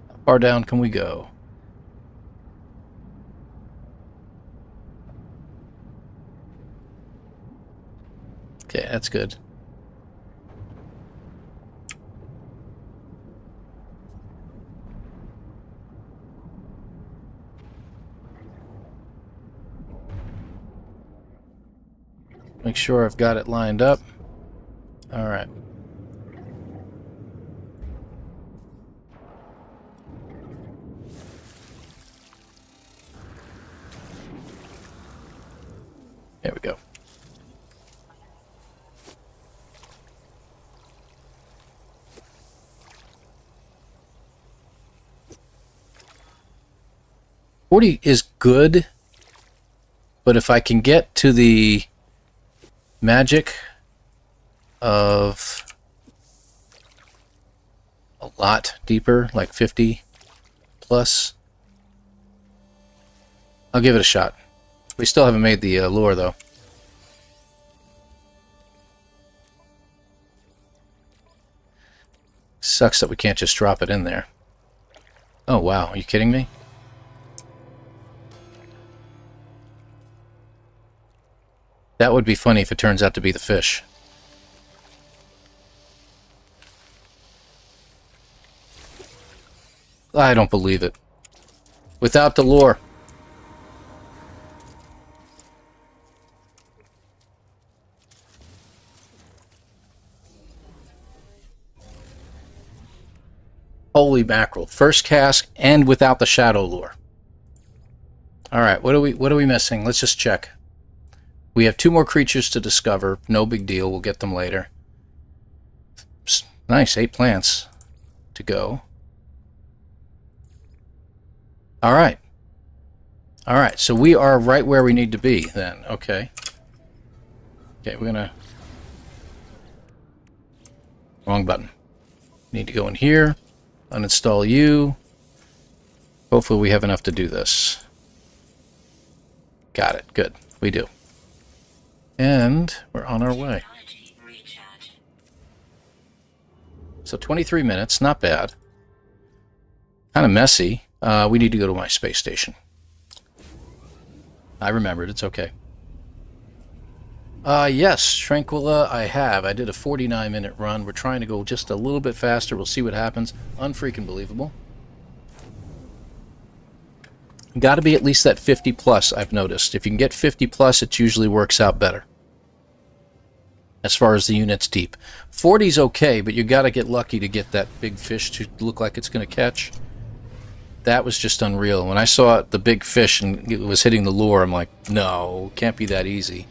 How far down can we go? Okay, that's good. Make sure I've got it lined up. All right. There we go. $40 is good, but if I can get to the magic of a lot deeper, like 50 plus, I'll give it a shot. We still haven't made the lure, though. Sucks that we can't just drop it in there. Oh, wow. Are you kidding me? That would be funny if it turns out to be the fish. I don't believe it. Without the lure. Holy mackerel. First cast and without the shadow lure. Alright, what are we missing? Let's just check. We have 2 more creatures to discover. No big deal. We'll get them later. Nice. 8 plants to go. Alright. Alright, so we are right where we need to be then. Okay. Okay, we're gonna... Wrong button. Need to go in here. Uninstall you. Hopefully we have enough to do this. Got it. Good. We do. And we're on our way. So 23 minutes, not bad. Kind of messy. We need to go to my space station. I remembered, it's okay. Yes, Tranquilla, I have. I did a 49-minute run. We're trying to go just a little bit faster. We'll see what happens. Unfreaking believable. Got to be at least that 50 plus, I've noticed. If you can get 50 plus, it usually works out better. As far as the units deep. 40's okay, but you got to get lucky to get that big fish to look like it's going to catch. That was just unreal. When I saw the big fish and it was hitting the lure, I'm like, no, it can't be that easy.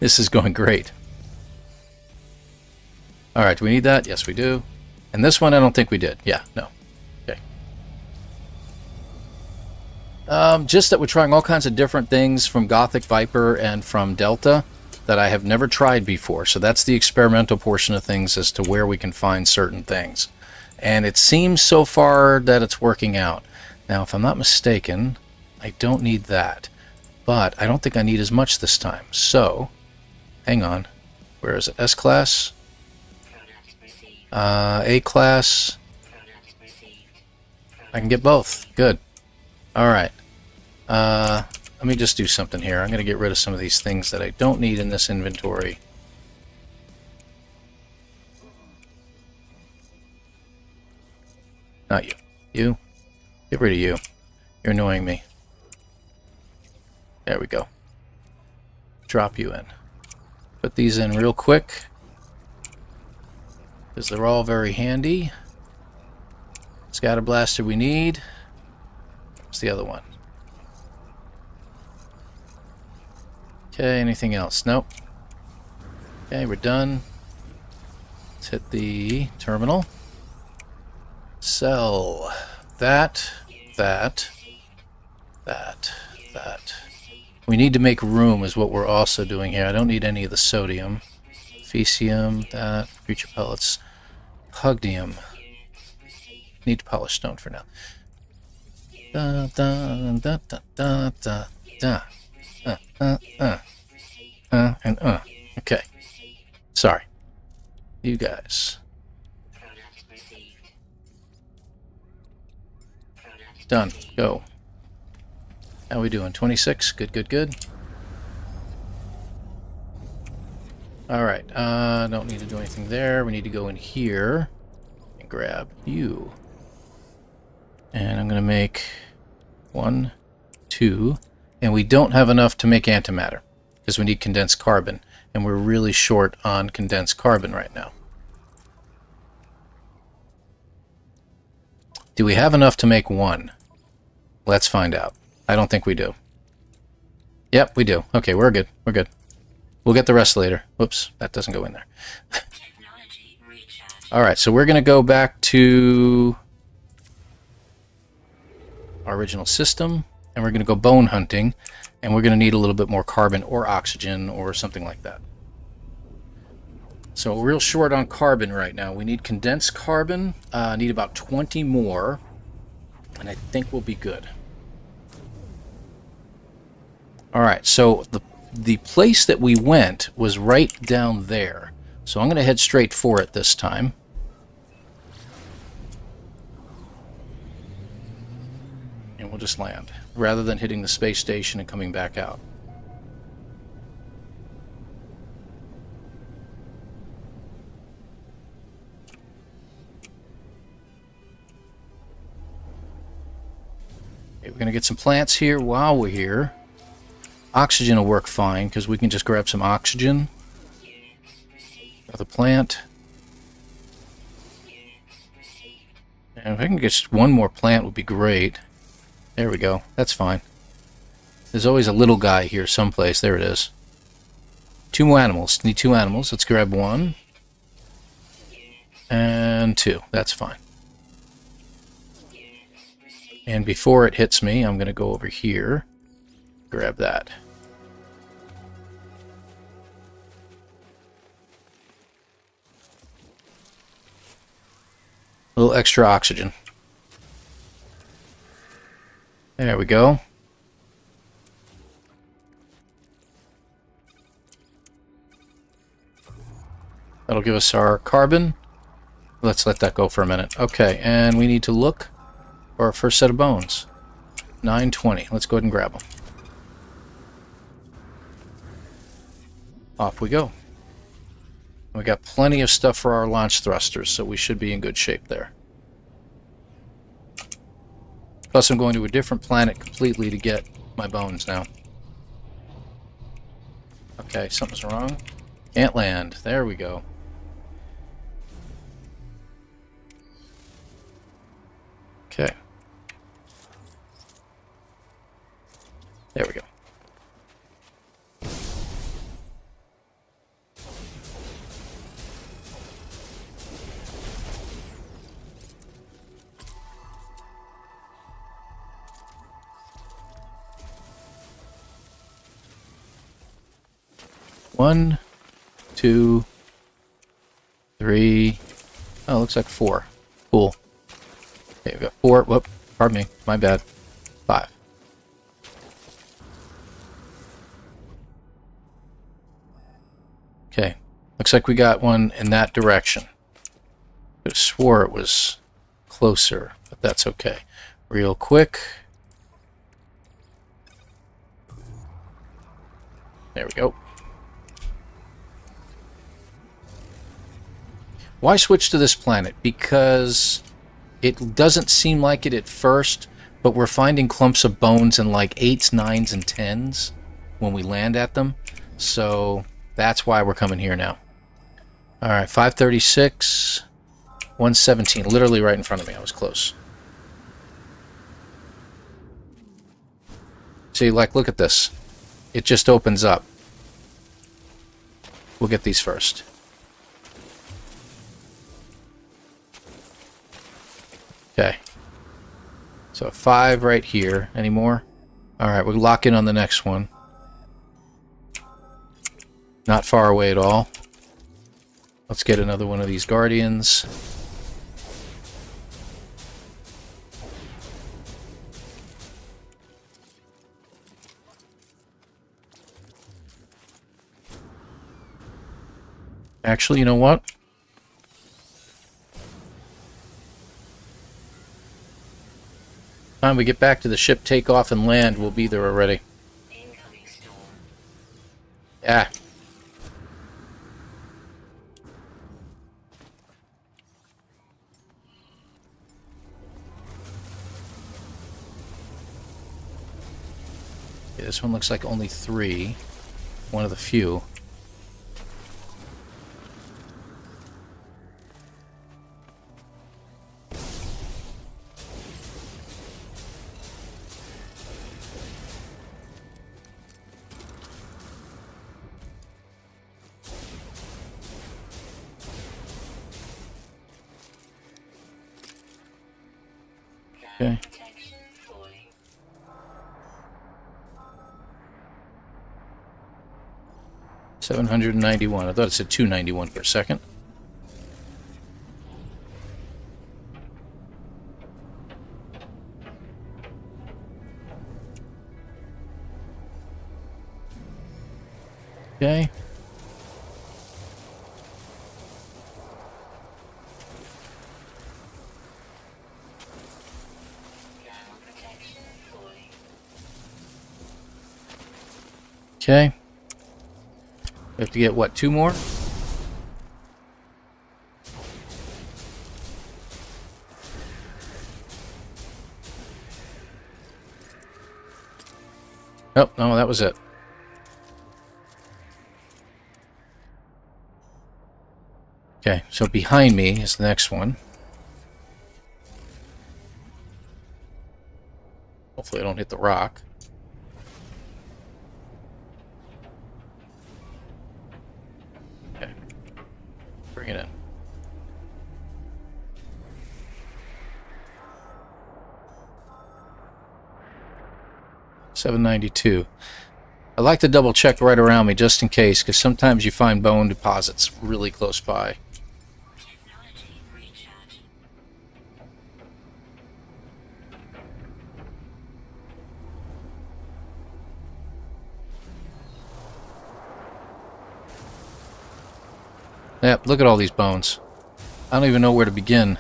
This is going great. Alright, do we need that? Yes, we do. And this one, I don't think we did. Yeah, no. Okay. Just that we're trying all kinds of different things from Gothic Viper and from Delta that I have never tried before. So that's the experimental portion of things as to where we can find certain things. And it seems so far that it's working out. Now, if I'm not mistaken, I don't need that. But I don't think I need as much this time. So, hang on. Where is it? S-Class? A-Class? I can get both. Good. Alright. Let me just do something here. I'm going to get rid of some of these things that I don't need in this inventory. Not you. You? Get rid of you. You're annoying me. There we go. Drop you in. Put these in real quick, because they're all very handy. Scatter blaster we need. What's the other one? Okay, anything else? Nope. Okay, we're done. Let's hit the terminal. Sell that, that, that, that. We need to make room is what we're also doing here. I don't need any of the sodium. Fecium, that, creature pellets. Pugnium. Need to polish stone for now. Da, da, da, da, da, da. And Okay. Sorry. You guys. Done. Go. How are we doing? 26? Good, good, good. Alright, don't need to do anything there. We need to go in here and grab you. And I'm going to make 1, 2, and we don't have enough to make antimatter because we need condensed carbon, and we're really short on condensed carbon right now. Do we have enough to make 1? Let's find out. I don't think we do. Yep, we do. Okay, we're good. We're good. We'll get the rest later. Whoops, that doesn't go in there. Alright, so we're going to go back to our original system, and we're going to go bone hunting, and we're going to need a little bit more carbon or oxygen or something like that. So we're real short on carbon right now. We need condensed carbon, need about 20 more, and I think we'll be good. Alright, so the place that we went was right down there. So I'm going to head straight for it this time. And we'll just land, rather than hitting the space station and coming back out. Okay, we're going to get some plants here while we're here. Oxygen will work fine, because we can just grab some oxygen. Another plant. And if I can get just one more plant would be great. There we go. That's fine. There's always a little guy here someplace. There it is. 2 more animals. Need 2 animals. Let's grab 1. And 2. That's fine. And before it hits me, I'm going to go over here. Grab that. A little extra oxygen. There we go. That'll give us our carbon. Let's let that go for a minute. Okay, and we need to look for our first set of bones. 920. Let's go ahead and grab them. Off we go. We got plenty of stuff for our launch thrusters, so we should be in good shape there. Plus, I'm going to a different planet completely to get my bones now. Okay, something's wrong. Can't land. There we go. Okay. There we go. One, 2, 3. Oh, looks like 4. Cool. Okay, we got 4. Whoop, pardon me. My bad. 5. Okay. Looks like we got one in that direction. I swore it was closer, but that's okay. Real quick. There we go. Why switch to this planet? Because it doesn't seem like it at first, but we're finding clumps of bones in like 8s, 9s, and 10s when we land at them. So that's why we're coming here now. Alright, 536, 117, literally right in front of me. I was close. See, like, look at this. It just opens up. We'll get these first. Okay. So 5 right here. Any more? Alright, we'll lock in on the next one. Not far away at all. Let's get another one of these Guardians. Actually, you know what? Time we get back to the ship, take off, and land, we'll be there already. Yeah. Okay, this one looks like only 3. One of the few. Okay. $791. I thought it said 291 for a second. Okay. Okay. We have to get, what, 2 more? Oh, no, that was it. Okay, so behind me is the next one. Hopefully I don't hit the rock. Okay. Bring it in. $792. I like to double check right around me just in case, because sometimes you find bone deposits really close by. Yep, look at all these bones. I don't even know where to begin.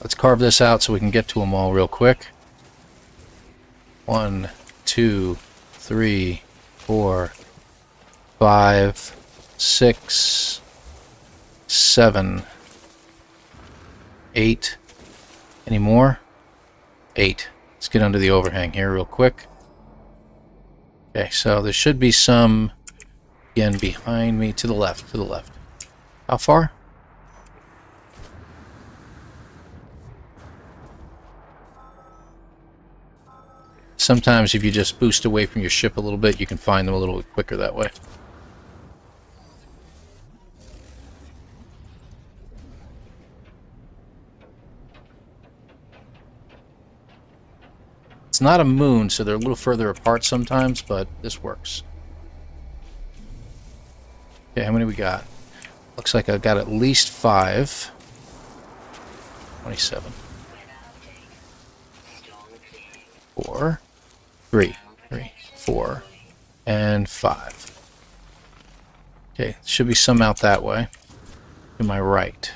Let's carve this out so we can get to them all real quick. 1, 2, 3, 4, 5, 6, 7, 8. Any more? 8. Let's get under the overhang here real quick. Okay, so there should be some, again, behind me, to the left, to the left. How far? Sometimes if you just boost away from your ship a little bit, you can find them a little bit quicker that way. It's not a moon, so they're a little further apart sometimes, but this works. Okay, how many we got? Looks like I've got at least 5. 27. 4. 3, 4, and 5. Okay, should be some out that way. To my right.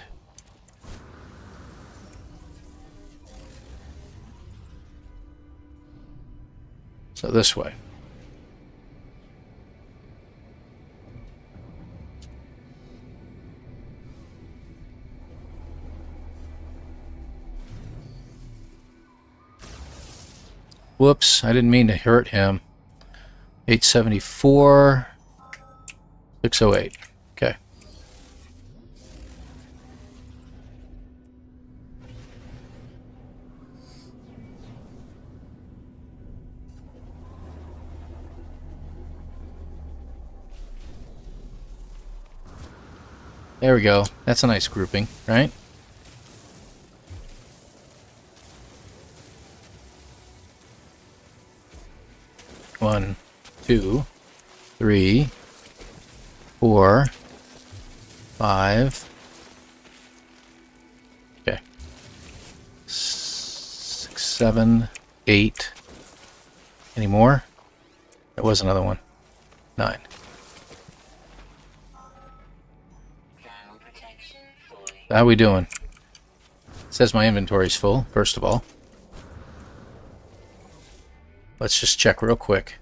So this way. Whoops, I didn't mean to hurt him. 874, 608. Okay. There we go. That's a nice grouping, right? One, 2, 3, 4, 5. Okay. 6, 7, 8. Any more? There was another one. 9. How we doing? says my inventory's full, first of all. Let's just check real quick.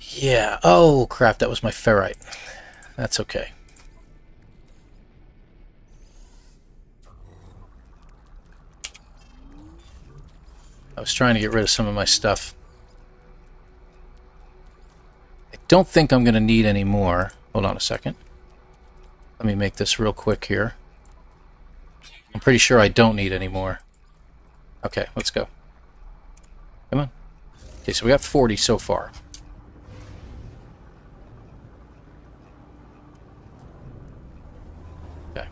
Yeah. Oh, crap. That was my ferrite. That's okay. I was trying to get rid of some of my stuff. I don't think I'm going to need any more. Hold on a second. Let me make this real quick here. I'm pretty sure I don't need any more. Okay, let's go. Come on. Okay, so we got 40 so far. Okay.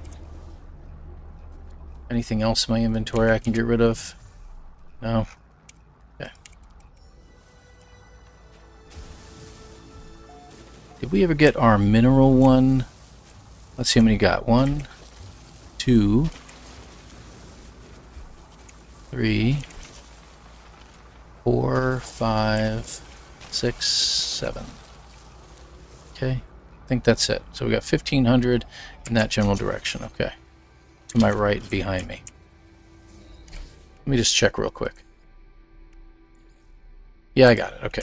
Anything else in my inventory I can get rid of? No. Okay. Did we ever get our mineral one? Let's see how many we got. 1, 2, 3, 4, 5, 6, 7. Okay. I think that's it. So we got 1,500 in that general direction. Okay. To my right, behind me. Let me just check real quick. Yeah, I got it. Okay.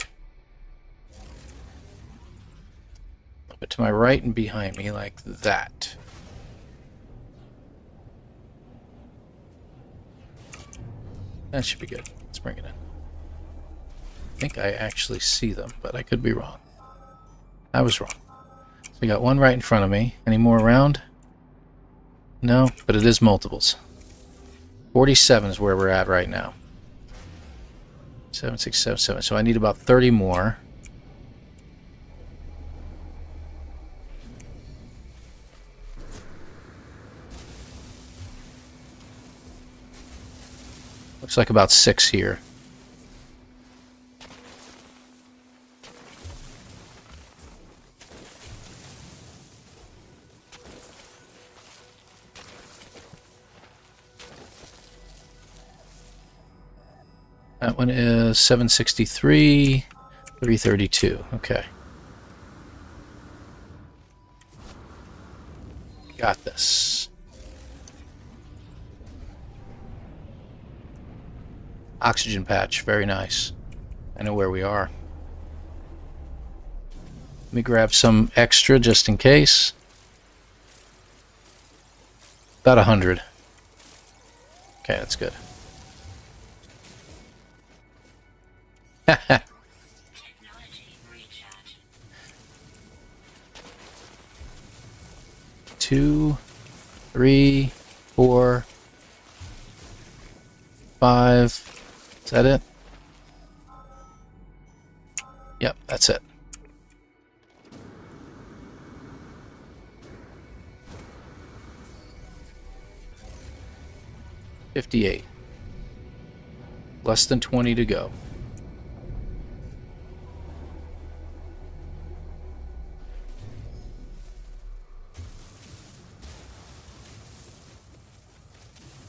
But to my right and behind me, like that. That should be good. Let's bring it in. I think I actually see them, but I could be wrong. I was wrong. So we got one right in front of me. Any more around? No, but it is multiples. 47 is where we're at right now. 7, 6, 7, 7. So I need about 30 more. Looks like about 6 here. That one is 763, 332. Okay. Got this. Oxygen patch, very nice. I know where we are. Let me grab some extra just in case. About 100. Okay, that's good. Two, 3, 4, 5. Is that it? Yep, that's it. $58. Less than 20 to go.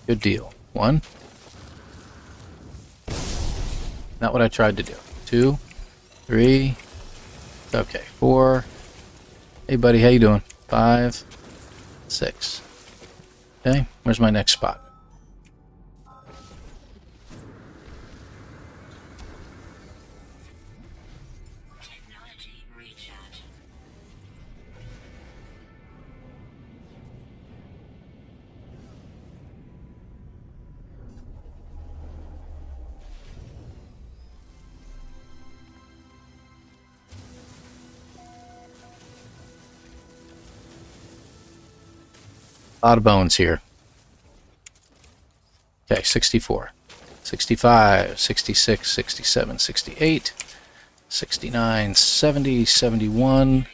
Good deal. 1. Not what I tried to do. 2, 3. Okay, 4. Hey, buddy, how you doing? 5, 6. Okay, where's my next spot? A lot of bones here. Okay, 64, 65, 66, 67, 68, 69, 70, 71,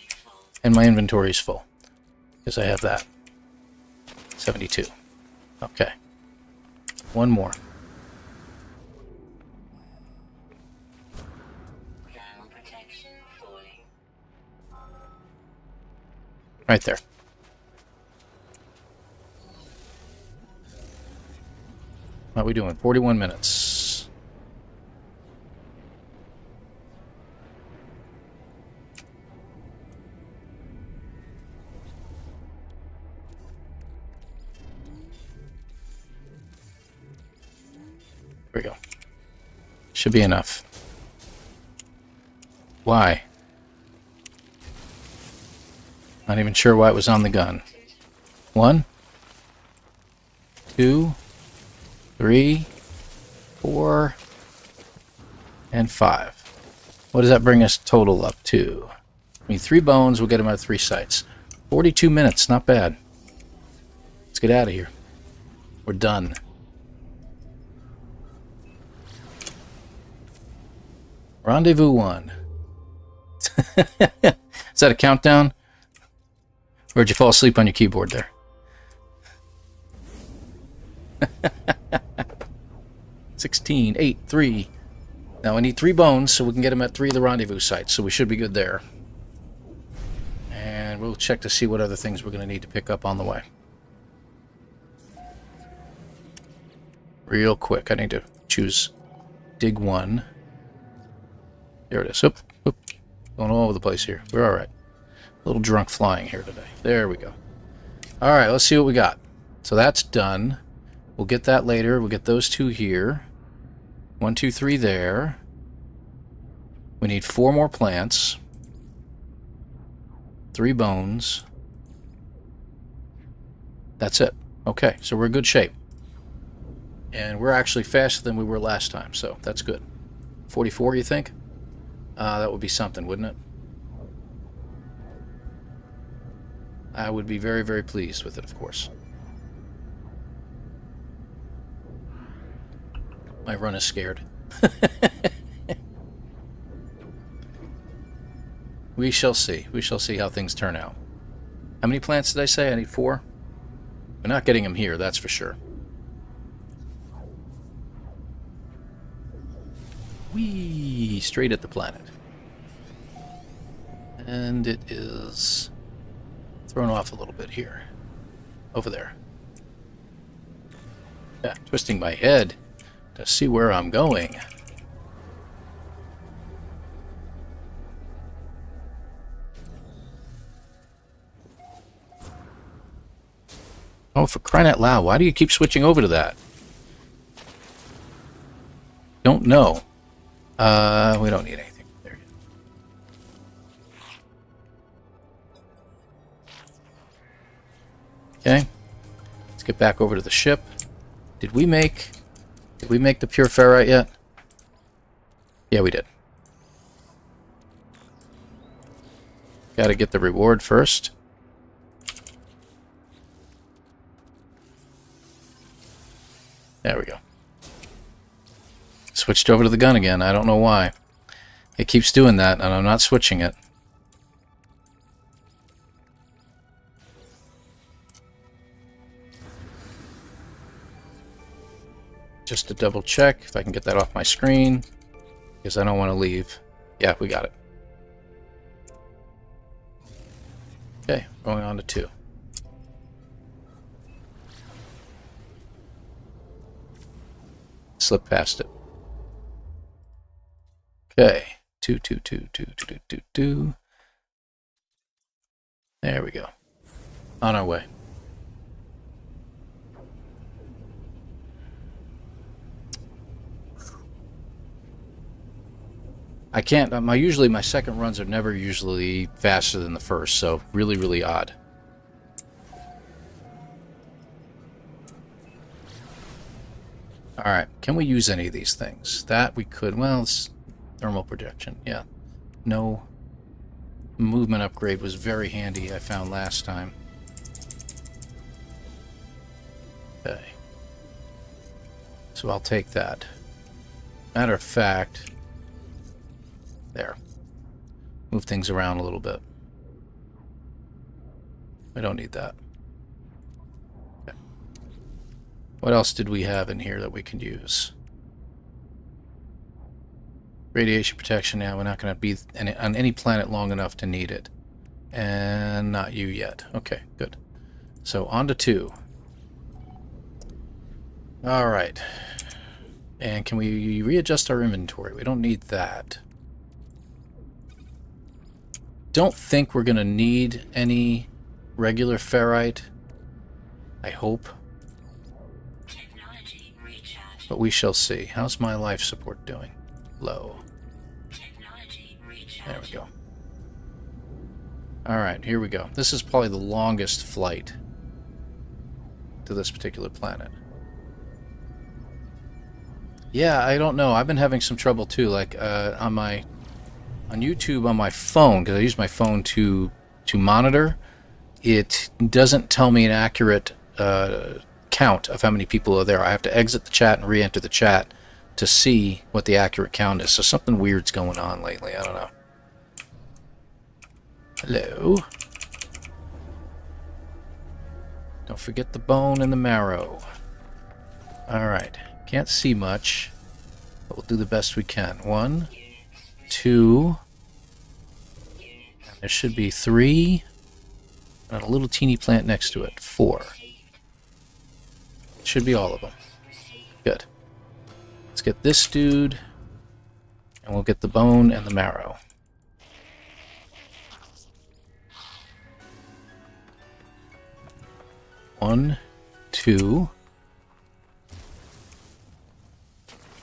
and my inventory is full because I have that. 72. Okay. One more. Right there. How are we doing? 41 minutes. we go. Should be enough. Why? Not even sure why it was on the gun. 1, 2, 3, 4, and 5. What does that bring us total up to? I mean, 3 bones, we'll get them out of 3 sites. 42 minutes, not bad. Let's get out of here. We're done. Rendezvous 1. Is that a countdown? Or did you fall asleep on your keyboard there? 16, 8, 3. Now we need 3 bones so we can get them at 3 of the rendezvous sites, so we should be good there. And we'll check to see what other things we're going to need to pick up on the way. Real quick, I need to choose dig 1. There it is. Oop, oop. Going all over the place here. We're alright. A little drunk flying here today. There we go. Alright, let's see what we got. So that's done. We'll get that later. We'll get those 2 here. 1, 2, 3 there. We need 4 more plants. 3 bones. That's it. Okay, so we're in good shape. And we're actually faster than we were last time, so that's good. 44, you think? That would be something, wouldn't it? I would be very, very pleased with it, of course. My run is scared. We shall see. We shall see how things turn out. How many plants did I say? I need 4? We're not getting them here, that's for sure. Whee! Straight at the planet. And it is thrown off a little bit here. Over there. Yeah, twisting my head to see where I'm going. Oh, for crying out loud, why do you keep switching over to that? Don't know. We don't need anything there. Okay. Let's get back over to the ship. Did we make the pure ferrite yet? Yeah, we did. Got to get the reward first. There we go. Switched over to the gun again. I don't know why. It keeps doing that, and I'm not switching it. Just to double check if I can get that off my screen, because I don't want to leave. Yeah, we got it. Okay, going on to 2. Slip past it. Okay, 2, 2, 2, 2, 2, 2, 2, 2. There we go. On our way. I can't. Usually my second runs are never usually faster than the first, so really, really odd. All right, can we use any of these things? That we could. Well, it's thermal projection. Yeah. No. Movement upgrade was very handy, I found last time. Okay. So I'll take that. Matter of fact, there. Move things around a little bit. We don't need that. Okay. What else did we have in here that we can use? Radiation protection. Now we're not going to be on any planet long enough to need it. And not you yet. Okay, good. So on to 2. All right. And can we readjust our inventory? We don't need that. Don't think we're going to need any regular ferrite. I hope. Technology recharging. But we shall see. How's my life support doing? Low. There we go. Alright, here we go. This is probably the longest flight to this particular planet. Yeah, I don't know. I've been having some trouble too. Like on YouTube on my phone, because I use my phone to monitor, it doesn't tell me an accurate count of how many people are there. I have to exit the chat and re-enter the chat to see what the accurate count is. So something weird's going on lately. I don't know. Hello. Don't forget the bone and the marrow. Alright. Can't see much, but we'll do the best we can. 1, 2. There should be 3. And a little teeny plant next to it. 4. Should be all of them. Good. Let's get this dude, and we'll get the bone and the marrow. One, 2.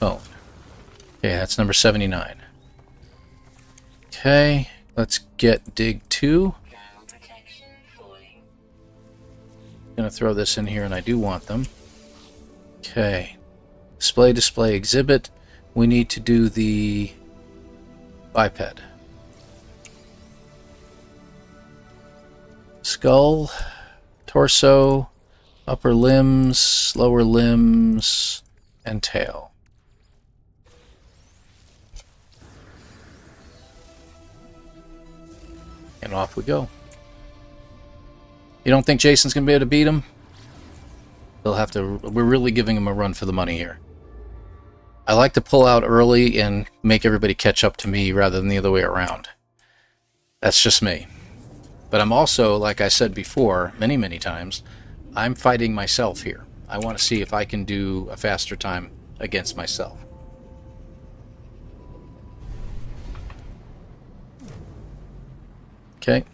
Bone. Okay, that's number 79. Okay, let's get dig 2. Gonna throw this in here, and I do want them. Okay. Display, exhibit. We need to do the biped. Skull, torso, upper limbs, lower limbs, and tail. And off we go. You don't think Jason's going to be able to beat him? They'll have to... We're really giving him a run for the money here. I like to pull out early and make everybody catch up to me rather than the other way around. That's just me. But I'm also, like I said before, many, many times, I'm fighting myself here. I want to see if I can do a faster time against myself. Okay.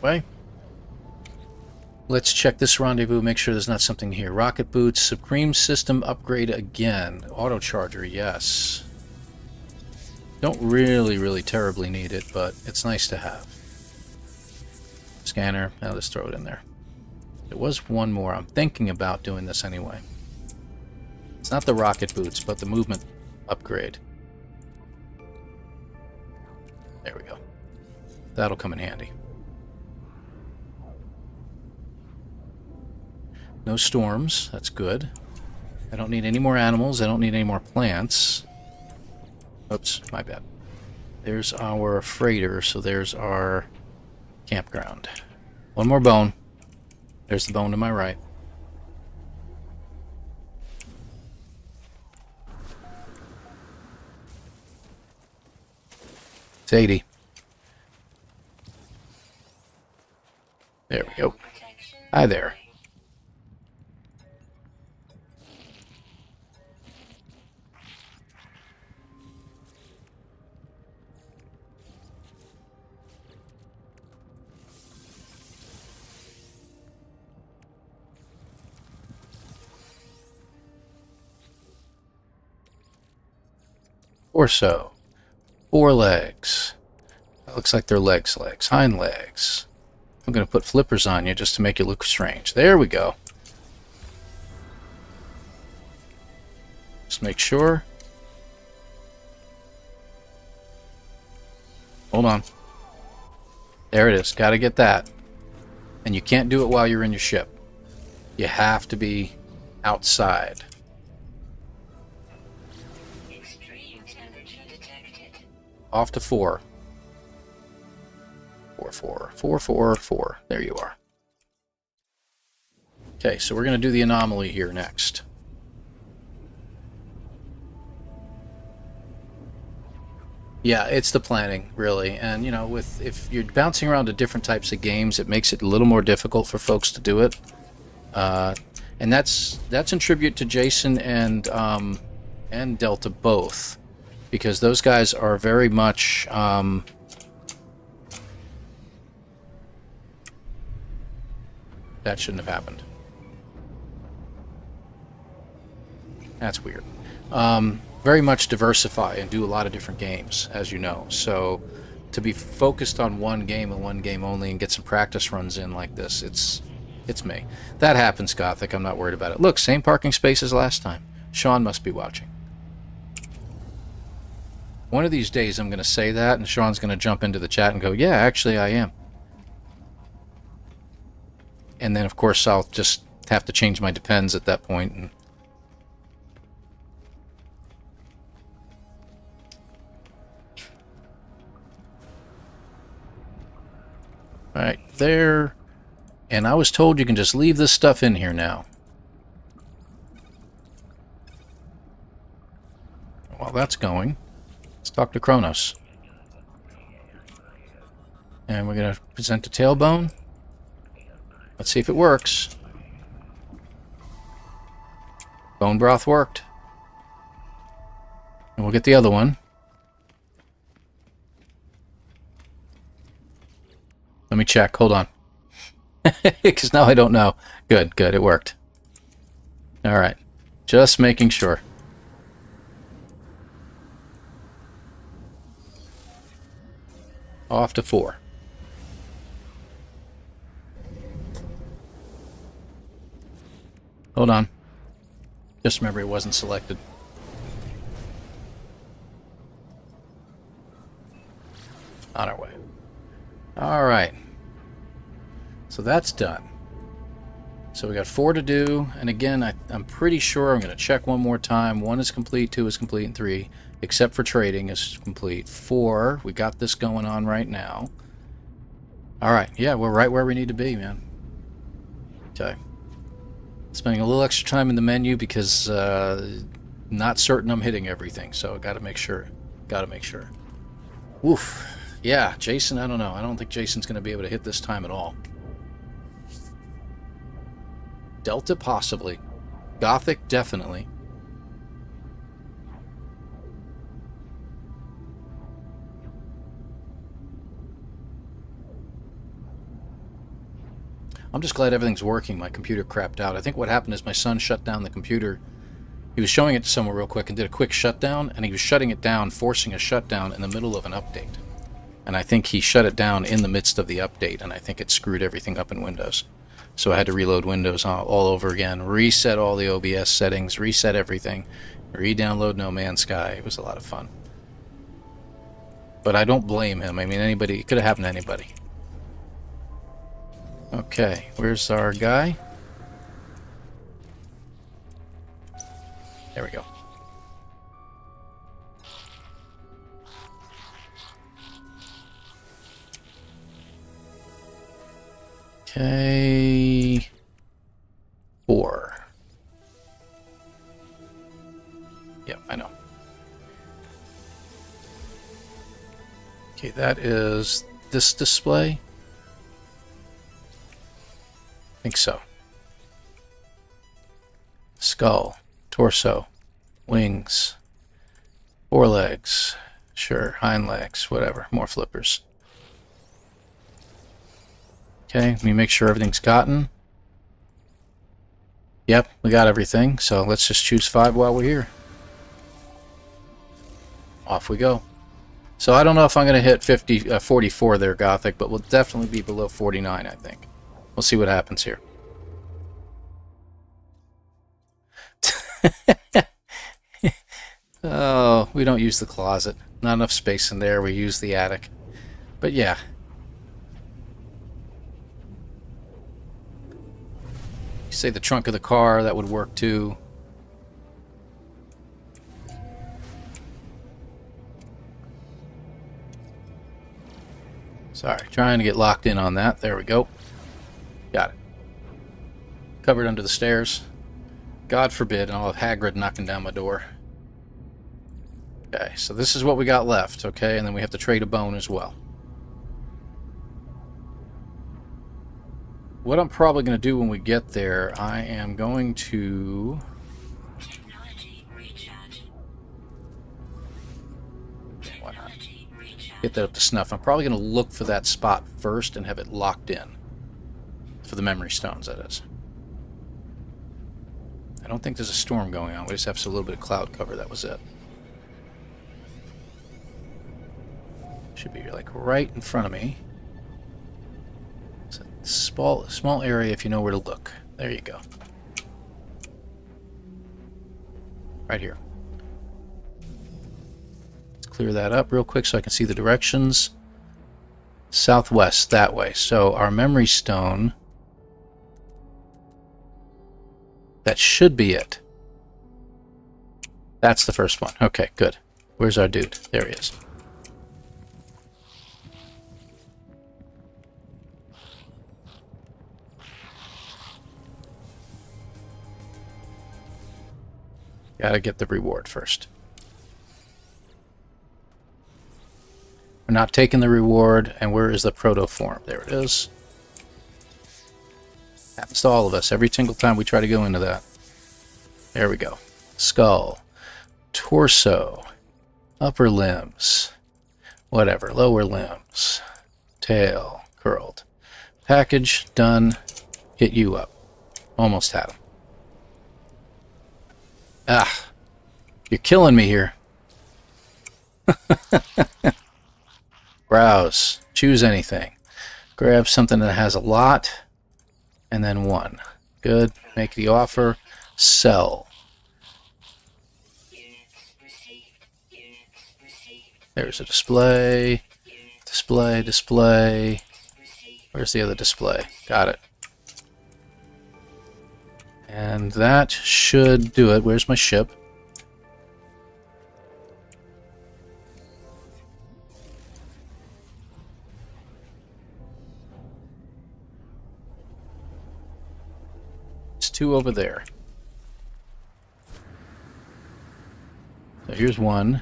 Way. Let's check this rendezvous, make sure there's not something here. Rocket boots, Supreme System upgrade again. Auto charger, yes. Don't really terribly need it, but it's nice to have. Scanner, now let's throw it in there. There was one more. I'm thinking about doing this anyway. It's not the rocket boots, but the movement upgrade. There we go. That'll come in handy. No storms, that's good. I don't need any more animals, I don't need any more plants. Oops, my bad. There's our freighter, so there's our campground. One more bone. There's the bone to my right. It's 80. There we go. Hi there. Torso. 4 legs. That looks like they're legs. Hind legs. I'm going to put flippers on you just to make you look strange. There we go. Just make sure. Hold on. There it is. Got to get that. And you can't do it while you're in your ship. You have to be outside. Off to 4. 4, 4, 4, 4, 4. There you are. Okay, so we're going to do the anomaly here next. Yeah, it's the planning, really. And, you know, if you're bouncing around to different types of games, it makes it a little more difficult for folks to do it. And that's in tribute to Jason and Delta both. Because those guys are very much That shouldn't have happened. That's weird. Very much diversify and do a lot of different games, as you know. So to be focused on one game and one game only and get some practice runs in like this, it's me. That happens, Gothic. I'm not worried about it. Look, same parking space as last time. Sean must be watching. One of these days I'm going to say that, and Sean's going to jump into the chat and go, yeah, actually I am. And then, of course, I'll just have to change my depends at that point. And right there. And I was told you can just leave this stuff in here now. While that's going, let's talk to Kronos. And we're going to present a tailbone. Let's see if it works. Bone broth worked. And we'll get the other one. Let me check. Hold on. Because now I don't know. Good, good. It worked. All right. Just making sure. Off to 4. Hold on. Just remember it wasn't selected. On our way. All right. So that's done. So we got 4 to do, and again, I'm pretty sure I'm going to check one more time. 1 is complete, 2 is complete, and 3, except for trading, is complete. 4, we got this going on right now. All right, yeah, we're right where we need to be, man. Okay. Spending a little extra time in the menu because not certain I'm hitting everything, so got to make sure. Got to make sure. Oof. Yeah, Jason, I don't know. I don't think Jason's going to be able to hit this time at all. Delta, possibly. Gothic, definitely. I'm just glad everything's working. My computer crapped out. I think what happened is my son shut down the computer. He was showing it to someone real quick and did a quick shutdown, and he was shutting it down, forcing a shutdown in the middle of an update. And I think he shut it down in the midst of the update, and I think it screwed everything up in Windows. So I had to reload Windows all over again, reset all the OBS settings, reset everything, re-download No Man's Sky. It was a lot of fun. But I don't blame him. I mean, anybody, it could have happened to anybody. Okay, where's our guy? There we go. Okay. 4. Yep, I know. Okay, that is this display. I think so. Skull, torso, wings, forelegs, sure, hind legs, whatever, more flippers. Okay, let me make sure everything's gotten. Yep, we got everything, so let's just choose 5 while we're here. Off we go. So I don't know if I'm going to hit 44 there, Gothic, but we'll definitely be below 49, I think. We'll see what happens here. Oh, we don't use the closet. Not enough space in there. We use the attic. But yeah. You say the trunk of the car, that would work too. Sorry, trying to get locked in on that. There we go. Got it. Covered under the stairs. God forbid, and I'll have Hagrid knocking down my door. Okay, so this is what we got left, okay? And then we have to trade a bone as well. What I'm probably going to do when we get there, I am going to... Why not? Get that up to snuff. I'm probably going to look for that spot first and have it locked in. For the memory stones, that is. I don't think there's a storm going on. We just have a little bit of cloud cover. That was it. Should be like right in front of me. It's a small area if you know where to look. There you go. Right here. Let's clear that up real quick so I can see the directions. Southwest, that way. So our memory stone, that should be it. That's the first one. Okay, good. Where's our dude? There he is. Gotta get the reward first. We're not taking the reward, and where is the protoform? There it is. Happens to all of us every single time we try to go into that. There we go. Skull, torso, upper limbs, whatever, lower limbs, tail, curled. Package, done. Hit you up. Almost had him. Ah, you're killing me here. Browse. Choose anything. Grab something that has a lot, and then one. Good. Make the offer. Sell. There's a display. Display, display. Where's the other display? Got it. And that should do it. Where's my ship? It's two over there. So here's one.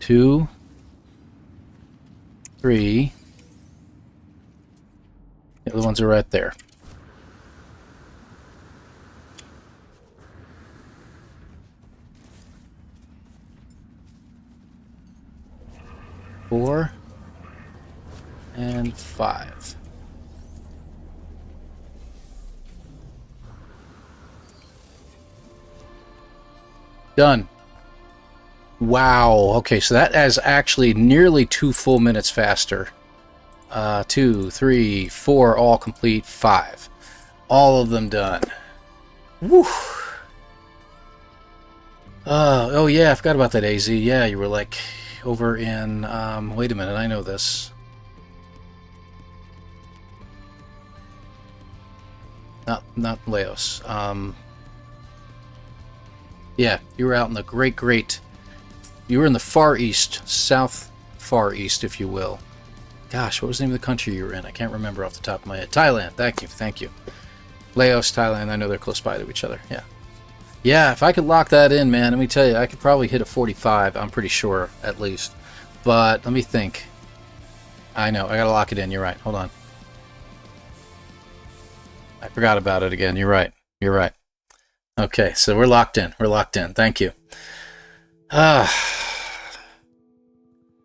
Two. Three. The other ones are right there. Four and five. Done. Wow. Okay, so that is actually nearly 2 full minutes faster. 2, 3, 4, all complete. 5. All of them done. Woo. Oh yeah, I forgot about that, AZ. Yeah, you were like over in, wait a minute, I know this. Not Laos. Yeah, you were out in the you were in the Far East, South Far East, if you will. Gosh, what was the name of the country you were in? I can't remember off the top of my head. Thailand, thank you. Laos, Thailand, I know they're close by to each other, yeah. Yeah, if I could lock that in, man, let me tell you, I could probably hit a 45, I'm pretty sure, at least. But, let me think. I know, I gotta lock it in, you're right, hold on. I forgot about it again, you're right. Okay, so we're locked in, thank you.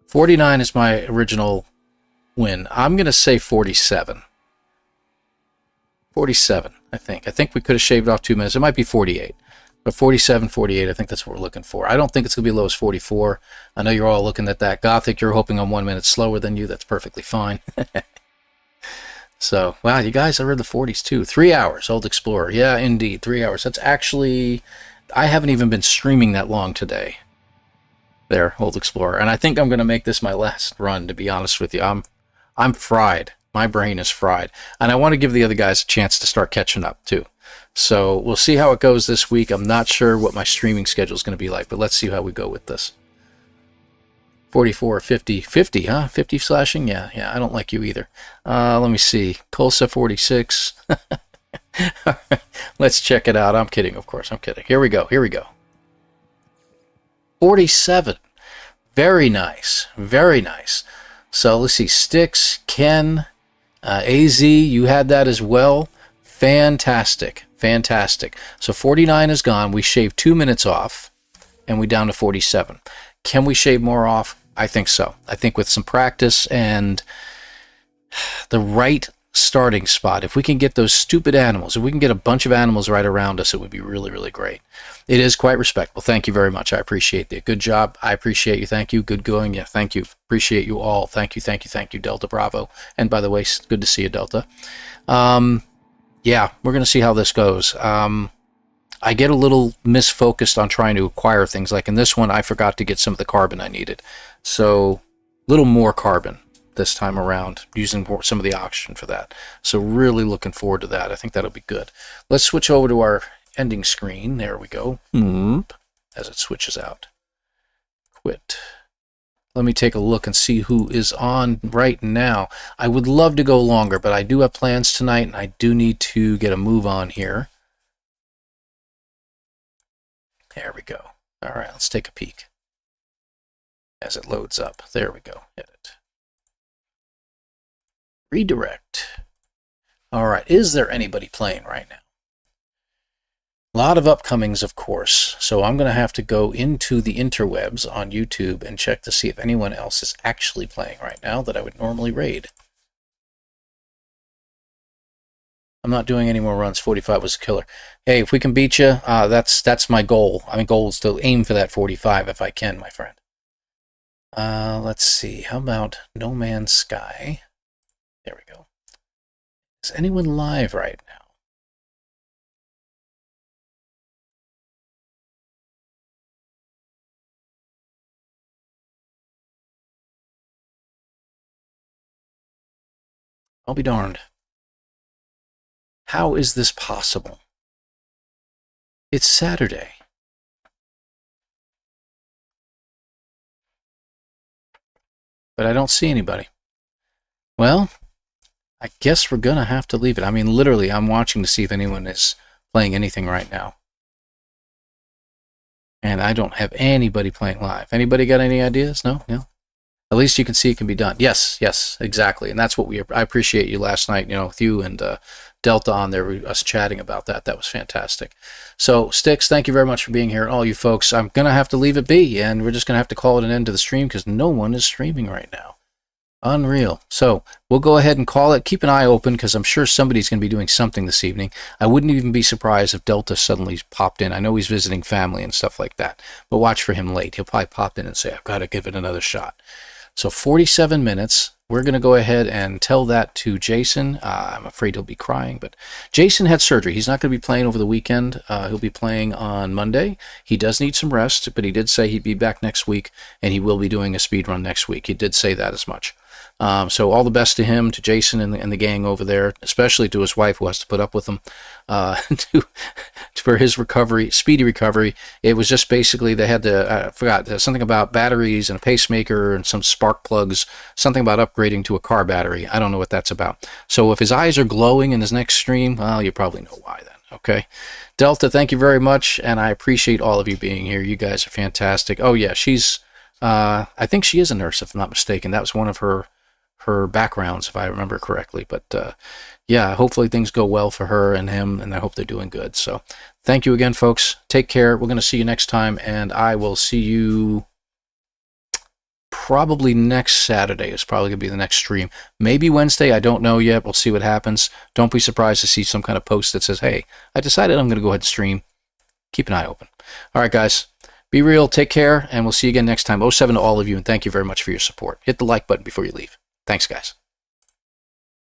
49 is my original win. I'm gonna say 47. 47, I think. I think we could have shaved off 2 minutes. It might be 48. But 47, 48, I think that's what we're looking for. I don't think it's going to be low as 44. I know you're all looking at that. Gothic, you're hoping I'm 1 minute slower than you. That's perfectly fine. So, wow, you guys are in the 40s too. 3 hours, Old Explorer. Yeah, indeed, 3 hours. That's actually, I haven't even been streaming that long today. There, Old Explorer. And I think I'm going to make this my last run, to be honest with you. I'm fried. My brain is fried. And I want to give the other guys a chance to start catching up too. So we'll see how it goes this week. I'm not sure what my streaming schedule is going to be like, but let's see how we go with this. 44, 50, 50, huh? 50 slashing? Yeah, I don't like you either. Let me see. Colsa 46. Let's check it out. I'm kidding, of course. I'm kidding. Here we go. 47. Very nice. So let's see. Sticks, Ken, AZ, you had that as well. Fantastic. So 49 is gone. We shaved 2 minutes off, and we down to 47. Can we shave more off? I think so. I think with some practice and the right starting spot. If we can get those stupid animals, if we can get a bunch of animals right around us, it would be really, really great. It is quite respectable. Thank you very much. I appreciate it. Good job. I appreciate you. Thank you. Good going. Yeah, thank you. Appreciate you all. Thank you, thank you, thank you, Delta Bravo. And by the way, good to see you, Delta. Yeah, we're going to see how this goes. I get a little misfocused on trying to acquire things. Like in this one, I forgot to get some of the carbon I needed. So a little more carbon this time around, using some of the oxygen for that. So really looking forward to that. I think that'll be good. Let's switch over to our ending screen. There we go. As it switches out. Quit. Let me take a look and see who is on right now. I would love to go longer, but I do have plans tonight, and I do need to get a move on here. There we go. All right, let's take a peek as it loads up. There we go. Edit. Redirect. All right, is there anybody playing right now? A lot of upcomings, of course, so I'm going to have to go into the interwebs on YouTube and check to see if anyone else is actually playing right now that I would normally raid. I'm not doing any more runs. 45 was a killer. Hey, if we can beat you, that's my goal. My goal is to aim for that 45 if I can, my friend. Let's see. How about No Man's Sky? There we go. Is anyone live right now? I'll be darned. How is this possible? It's Saturday. But I don't see anybody. Well, I guess we're going to have to leave it. I mean, literally, I'm watching to see if anyone is playing anything right now. And I don't have anybody playing live. Anybody got any ideas? No? No? At least you can see it can be done. Yes, yes, exactly. And that's what I appreciate you last night, with you and Delta on there, us chatting about that. That was fantastic. So, Sticks, thank you very much for being here. All you folks, I'm going to have to leave it be, and we're just going to have to call it an end to the stream because no one is streaming right now. Unreal. So we'll go ahead and call it. Keep an eye open because I'm sure somebody's going to be doing something this evening. I wouldn't even be surprised if Delta suddenly popped in. I know he's visiting family and stuff like that, but watch for him late. He'll probably pop in and say, I've got to give it another shot. So 47 minutes. We're going to go ahead and tell that to Jason. I'm afraid he'll be crying, but Jason had surgery. He's not going to be playing over the weekend. He'll be playing on Monday. He does need some rest, but he did say he'd be back next week, and he will be doing a speed run next week. He did say that as much. So all the best to him, to Jason and the gang over there, especially to his wife who has to put up with him for his recovery, speedy recovery. It was just basically they had to, I forgot, something about batteries and a pacemaker and some spark plugs, something about upgrading to a car battery. I don't know what that's about. So if his eyes are glowing in his next stream, well, you probably know why then. Okay. Delta, thank you very much, and I appreciate all of you being here. You guys are fantastic. Oh, yeah, she's, I think she is a nurse, if I'm not mistaken. That was one of her backgrounds, if I remember correctly. But yeah, hopefully things go well for her and him, and I hope they're doing good. So thank you again, folks. Take care. We're going to see you next time, and I will see you probably next Saturday. It's probably going to be the next stream. Maybe Wednesday. I don't know yet. We'll see what happens. Don't be surprised to see some kind of post that says, hey, I decided I'm going to go ahead and stream. Keep an eye open. All right, guys. Be real. Take care, and we'll see you again next time. 07 to all of you, and thank you very much for your support. Hit the like button before you leave. Thanks, guys.